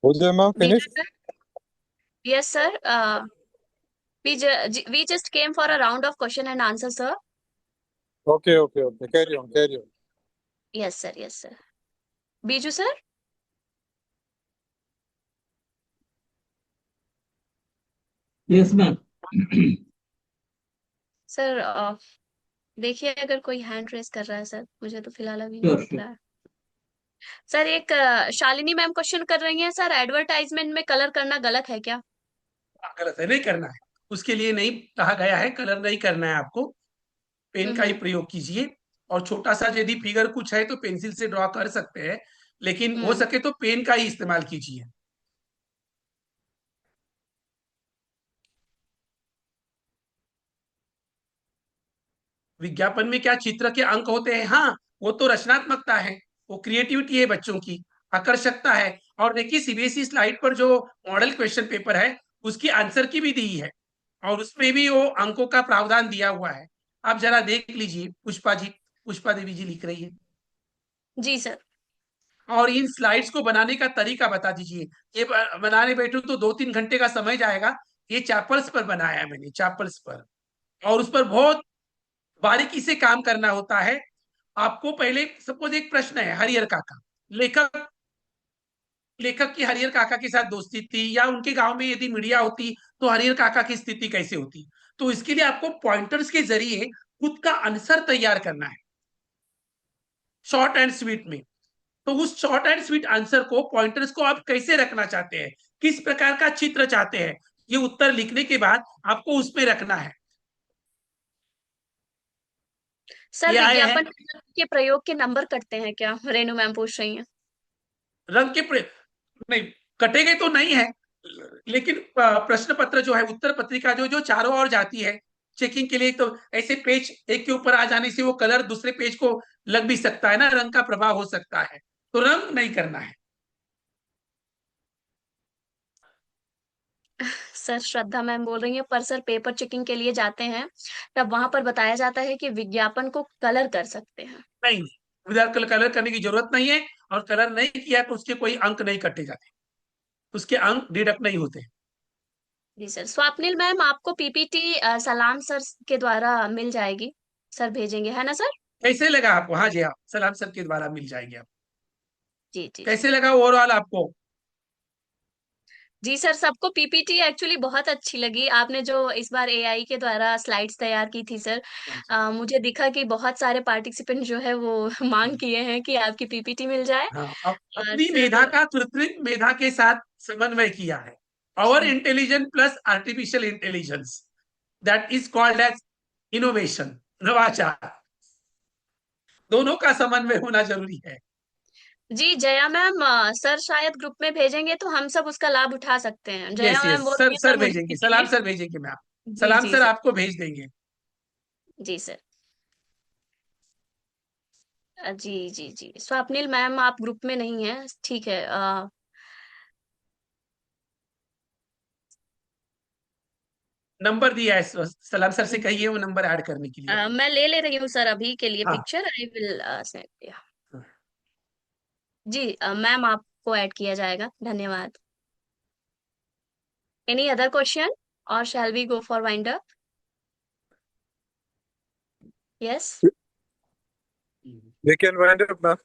Pooja ma'am, Biju finished? Sir? Yes sir, we just came for a round of question and answer sir. Okay, okay, okay. Carry on, carry on. Yes sir, yes sir. Biju sir? Yes ma'am. Sir देखिए अगर कोई hand raise कर रहा है sir, मुझे तो फिलहाल अभी नहीं श्योर दिख श्योर। रहा है। सर एक शालिनी मैम क्वेश्चन कर रही हैं सर, एडवर्टाइजमेंट में कलर करना गलत है क्या? गलत है, नहीं करना है, उसके लिए नहीं कहा गया है, कलर नहीं करना है आपको, पेन का ही हम्म प्रयोग कीजिए। और छोटा सा यदि फिगर कुछ है तो पेंसिल से ड्रॉ कर सकते हैं, लेकिन हो हम्म। सके तो पेन का ही इस्तेमाल कीजिए। विज्ञापन में क्या चित्र के अंक होते हैं? हाँ, वो तो रचनात्मकता है, वो क्रिएटिविटी है बच्चों की, आकर्षकता है। और देखिए सीबीएसई स्लाइड पर जो मॉडल क्वेश्चन पेपर है उसकी आंसर की भी दी है, और उसमें भी वो अंकों का प्रावधान दिया हुआ है। आप जरा देख लीजिए, पुष्पा जी, पुष्पा देवी जी लिख रही है। जी सर। और इन स्लाइड्स को बनाने का तरीका बता दीजिए। ये बनाने बैठूं तो 2-3 घंटे का समय जाएगा। ये चैपल्स पर बनाया है मैंने, चैपल्स पर, और उस पर बहुत बारीकी से काम करना होता है। आपको पहले सपोज एक प्रश्न है, हरिहर काका, लेखक लेखक की हरिहर काका के साथ दोस्ती थी, या उनके गांव में यदि मीडिया होती तो हरिहर काका की स्थिति कैसे होती। तो इसके लिए आपको पॉइंटर्स के जरिए खुद का आंसर तैयार करना है, शॉर्ट एंड स्वीट में। तो उस शॉर्ट एंड स्वीट आंसर को, पॉइंटर्स को आप कैसे रखना चाहते हैं, किस प्रकार का चित्र चाहते हैं, ये उत्तर लिखने के बाद आपको उसमें रखना है। सर ये आए हैं विज्ञापन के प्रयोग के नंबर कटते हैं क्या, रेनू मैम पूछ रही हैं। रंग के नहीं, कटेगे तो नहीं है, लेकिन प्रश्न पत्र जो है, उत्तर पत्रिका जो जो चारों ओर जाती है चेकिंग के लिए, तो ऐसे पेज एक के ऊपर आ जाने से वो कलर दूसरे पेज को लग भी सकता है ना, रंग का प्रभाव हो सकता है, तो रंग नहीं करना है। सर श्रद्धा मैम बोल रही है पर सर पेपर चेकिंग के लिए जाते हैं तब वहां पर बताया जाता है कि विज्ञापन को कलर कर सकते हैं। नहीं, विद्यार्थी कलर करने की जरूरत नहीं है, और कलर नहीं किया तो उसके कोई अंक नहीं कटे जाते, उसके अंक डिडक्ट नहीं होते। जी सर। स्वप्निल मैम आपको पीपीटी सलाम सर के द्वारा मिल जाएगी, सर भेजेंगे है ना सर? कैसे लगा आपको? हाँ जी, हाँ, सलाम सर के द्वारा मिल जाएंगे आप। जी जी जी। कैसे लगा ओवरऑल आपको? जी सर, सबको पीपीटी एक्चुअली बहुत अच्छी लगी। आपने जो इस बार एआई के द्वारा स्लाइड्स तैयार की थी सर, हाँ जी, मुझे दिखा कि बहुत सारे पार्टिसिपेंट जो है वो मांग किए हैं कि आपकी पीपीटी मिल जाए। हाँ, अपनी मेधा सर का कृत्रिम मेधा के साथ समन्वय किया है। Our intelligence plus artificial intelligence, that is called as innovation, नवाचार, दोनों का समन्वय होना जरूरी है। जी जया मैम, सर शायद ग्रुप में भेजेंगे तो हम सब उसका लाभ उठा सकते हैं। जया यस मैम यस, बोल सर रही है सर सर मुझे भेजेंगे, दीजिए। सलाम सर भेजेंगे मैम। जी सलाम जी सर सर। आपको भेज देंगे। जी सर। जी जी जी, स्वप्निल मैम आप ग्रुप में नहीं है, ठीक है। नंबर दिया है, सलाम सर से कहिए वो नंबर ऐड करने के लिए। मैं ले रही हूँ सर अभी के लिए हाँ पिक्चर, आई विल सेंड। जी मैम आपको ऐड किया जाएगा, धन्यवाद। एनी अदर क्वेश्चन और shall we go for wind up? Yes. We can wind up, ma'am.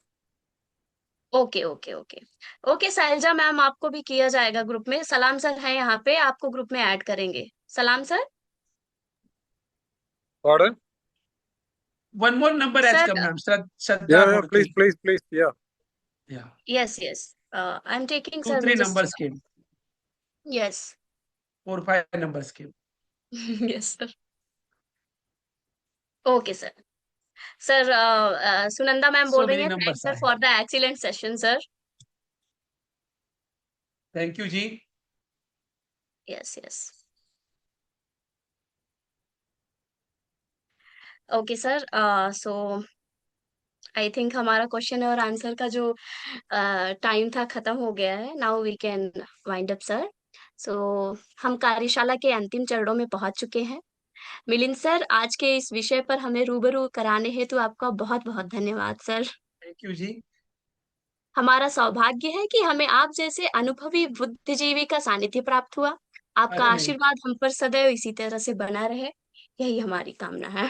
Okay okay okay. Okay Shailaja ma'am आपको भी किया जाएगा ग्रुप में। सलाम सर है यहाँ पे, आपको ग्रुप में ऐड करेंगे। सलाम sir. Pardon? One more number has sir come ma'am, Shraddha Yeah, बोल के। please, please, please. Yeah. या yes yes, I am taking 2-3 service. Numbers के, यस 4-5 नंबर्स के। Yes sir. Okay sir. Sir Sunanda ma'am so बोल रही many हैं, thanks numbers sir आए। For the excellent session sir. Thank you ji. Yes yes. Okay sir, so I think हमारा question और answer का जो टाइम था खत्म हो गया है। Now we can wind up sir. So हम कार्यशाला के अंतिम चरणों में पहुंच चुके हैं। मिलिंद सर, आज के इस विषय पर हमें रूबरू कराने हेतु आपका बहुत बहुत धन्यवाद सर। थैंक यू जी। हमारा सौभाग्य है कि हमें आप जैसे अनुभवी बुद्धिजीवी का सानिध्य प्राप्त हुआ। आपका अरे नहीं, आशीर्वाद हम पर सदैव इसी तरह से बना रहे, यही हमारी कामना है।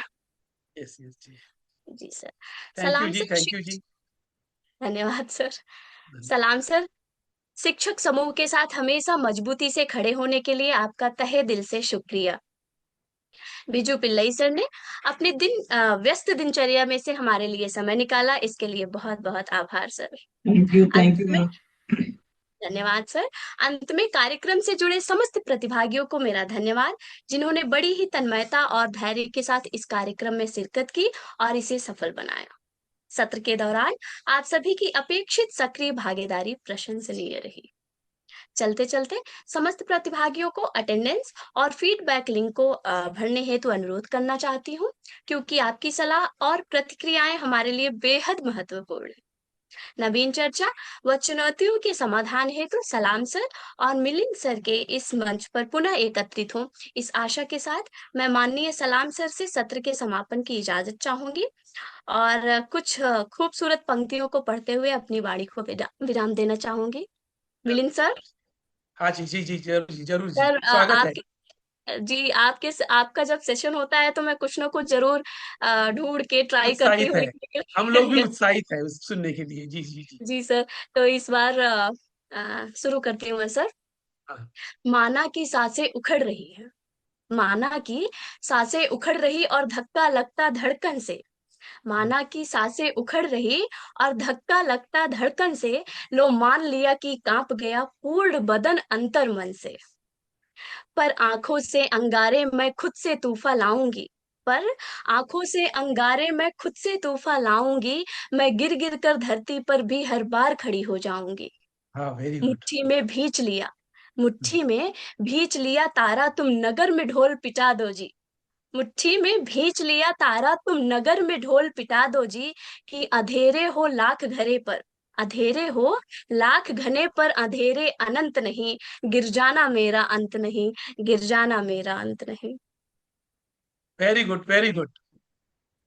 यस यस जी। जी सर। थैंक यू सलाम जी, सर। थैंक यू जी। धन्यवाद सर। सलाम सर। शिक्षक समूह के साथ हमेशा मजबूती से खड़े होने के लिए आपका तहे दिल से शुक्रिया। बिजू पिल्लई सर ने अपने व्यस्त दिनचर्या में से हमारे लिए समय निकाला, इसके लिए बहुत बहुत आभार सर। अंत थैंक यू में मैम। धन्यवाद सर। अंत में कार्यक्रम से जुड़े समस्त प्रतिभागियों को मेरा धन्यवाद, जिन्होंने बड़ी ही तन्मयता और धैर्य के साथ इस कार्यक्रम में शिरकत की और इसे सफल बनाया। सत्र के दौरान आप सभी की अपेक्षित सक्रिय भागीदारी प्रशंसनीय रही। चलते चलते समस्त प्रतिभागियों को अटेंडेंस और फीडबैक लिंक को भरने हेतु अनुरोध करना चाहती हूँ, क्योंकि आपकी सलाह और प्रतिक्रियाएं हमारे लिए बेहद महत्वपूर्ण है। नवीन चर्चा व चुनौतियों के समाधान हेतु सलाम सर और मिलिंद सर के इस मंच पर पुनः एकत्रित हों, इस आशा के साथ मैं माननीय सलाम सर से सत्र के समापन की इजाजत चाहूंगी और कुछ खूबसूरत पंक्तियों को पढ़ते हुए अपनी वाणी को विराम देना चाहूंगी। मिलिंद सर। हाँ जी जी जी, जरूर जी, जरूर जी, सर स्वागत है। जी आपका जब सेशन होता है तो मैं कुछ ना कुछ जरूर ढूंढ के ट्राई करती उत्साहित हूँ है, लिखने हम लोग भी के लिए। उत्साहित है सुनने के लिए। जी जी जी। जी सर, तो इस बार शुरू करती हूँ मैं सर। हाँ, माना की सांसें उखड़ रही है, माना की सांसें उखड़ रही और धक्का लगता धड़कन से, माना की सांसें उखड़ रही और धक्का लगता धड़कन से, लो मान लिया कि कांप गया पूर्ण बदन अंतर मन से। पर आंखों से अंगारे मैं खुद से तूफा लाऊंगी, पर आंखों से अंगारे मैं खुद से तूफा लाऊंगी, मैं गिर गिर कर धरती पर भी हर बार खड़ी हो जाऊंगी। हाँ, वेरी गुड। मुट्ठी में भींच लिया, मुट्ठी में भींच लिया तारा तुम नगर में ढोल पिटा दो जी, मुट्ठी में भींच लिया तारा तुम नगर में ढोल पिटा दो जी, कि अंधेरे हो लाख घरे पर, अंधेरे हो लाख घने पर अंधेरे अनंत नहीं, गिर जाना मेरा अंत नहीं, गिर जाना मेरा अंत नहीं। Very good, very good,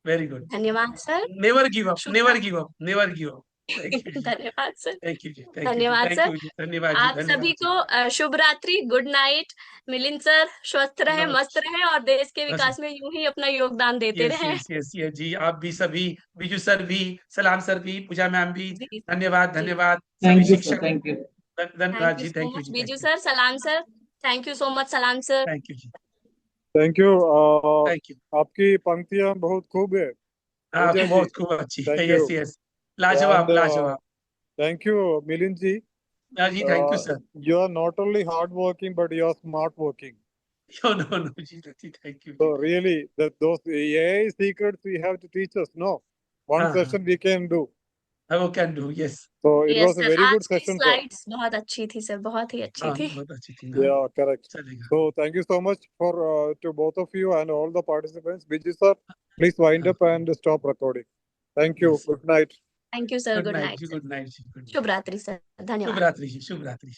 very good. धन्यवाद sir. Never give up, Shubh never give up, never give up. Thank you जी, धन्यवाद सर। थैंक यू जी, थैंक यू जी, धन्यवाद थैंक सर। यू जी, धन्यवाद जी, आप सभी धन्यवाद जी। को शुभ रात्रि, गुड नाइट। मिलिंद सर स्वस्थ रहे, मस्त नमस्ते। रहे और देश के विकास में यूं ही अपना योगदान देते यस रहे। यस यस यस जी, आप भी सभी, बिजू सर भी, सलाम सर भी, पूजा मैम भी, जी धन्यवाद जी। धन्यवाद सभी थैंक यू सर, शिक्षक। Thank you. धन्यवाद थैंक यू जी, सो थैंक यू मच जी, बिजू थैंक यू, सर, सलाम sir. Thank you so much सलाम सर। थैंक यू जी, Thank you. Thank you. आपकी पंक्तियां बहुत खूब है, हाँ, पूजा जी. बहुत खूब अच्छी है। Thank yes you. Yes, And लाजवाब लाजवाब। thank you, Milind ji. हाँ जी, thank you sir. You are not only hardworking, but you are smart working. No no no जी, थैंक यू So जी। really, those AI secrets we have to teach us. No, one हाँ हाँ session we can do. वो can do yes So it yes was a sir, very good आज की session, sir. Slides बहुत अच्छी थी sir, बहुत ही अच्छी हाँ थी। बहुत अच्छी थी Yeah, correct. चलेगा So thank you so much for to both of you and all the participants. Biju sir, please wind up and stop recording. Thank you. Yes. Good night. Thank you sir, good good night night जी sir, good night जी good शुभ रात्रि sir, धन्यवाद। शुभ रात्रि जी शुभ रात्रि।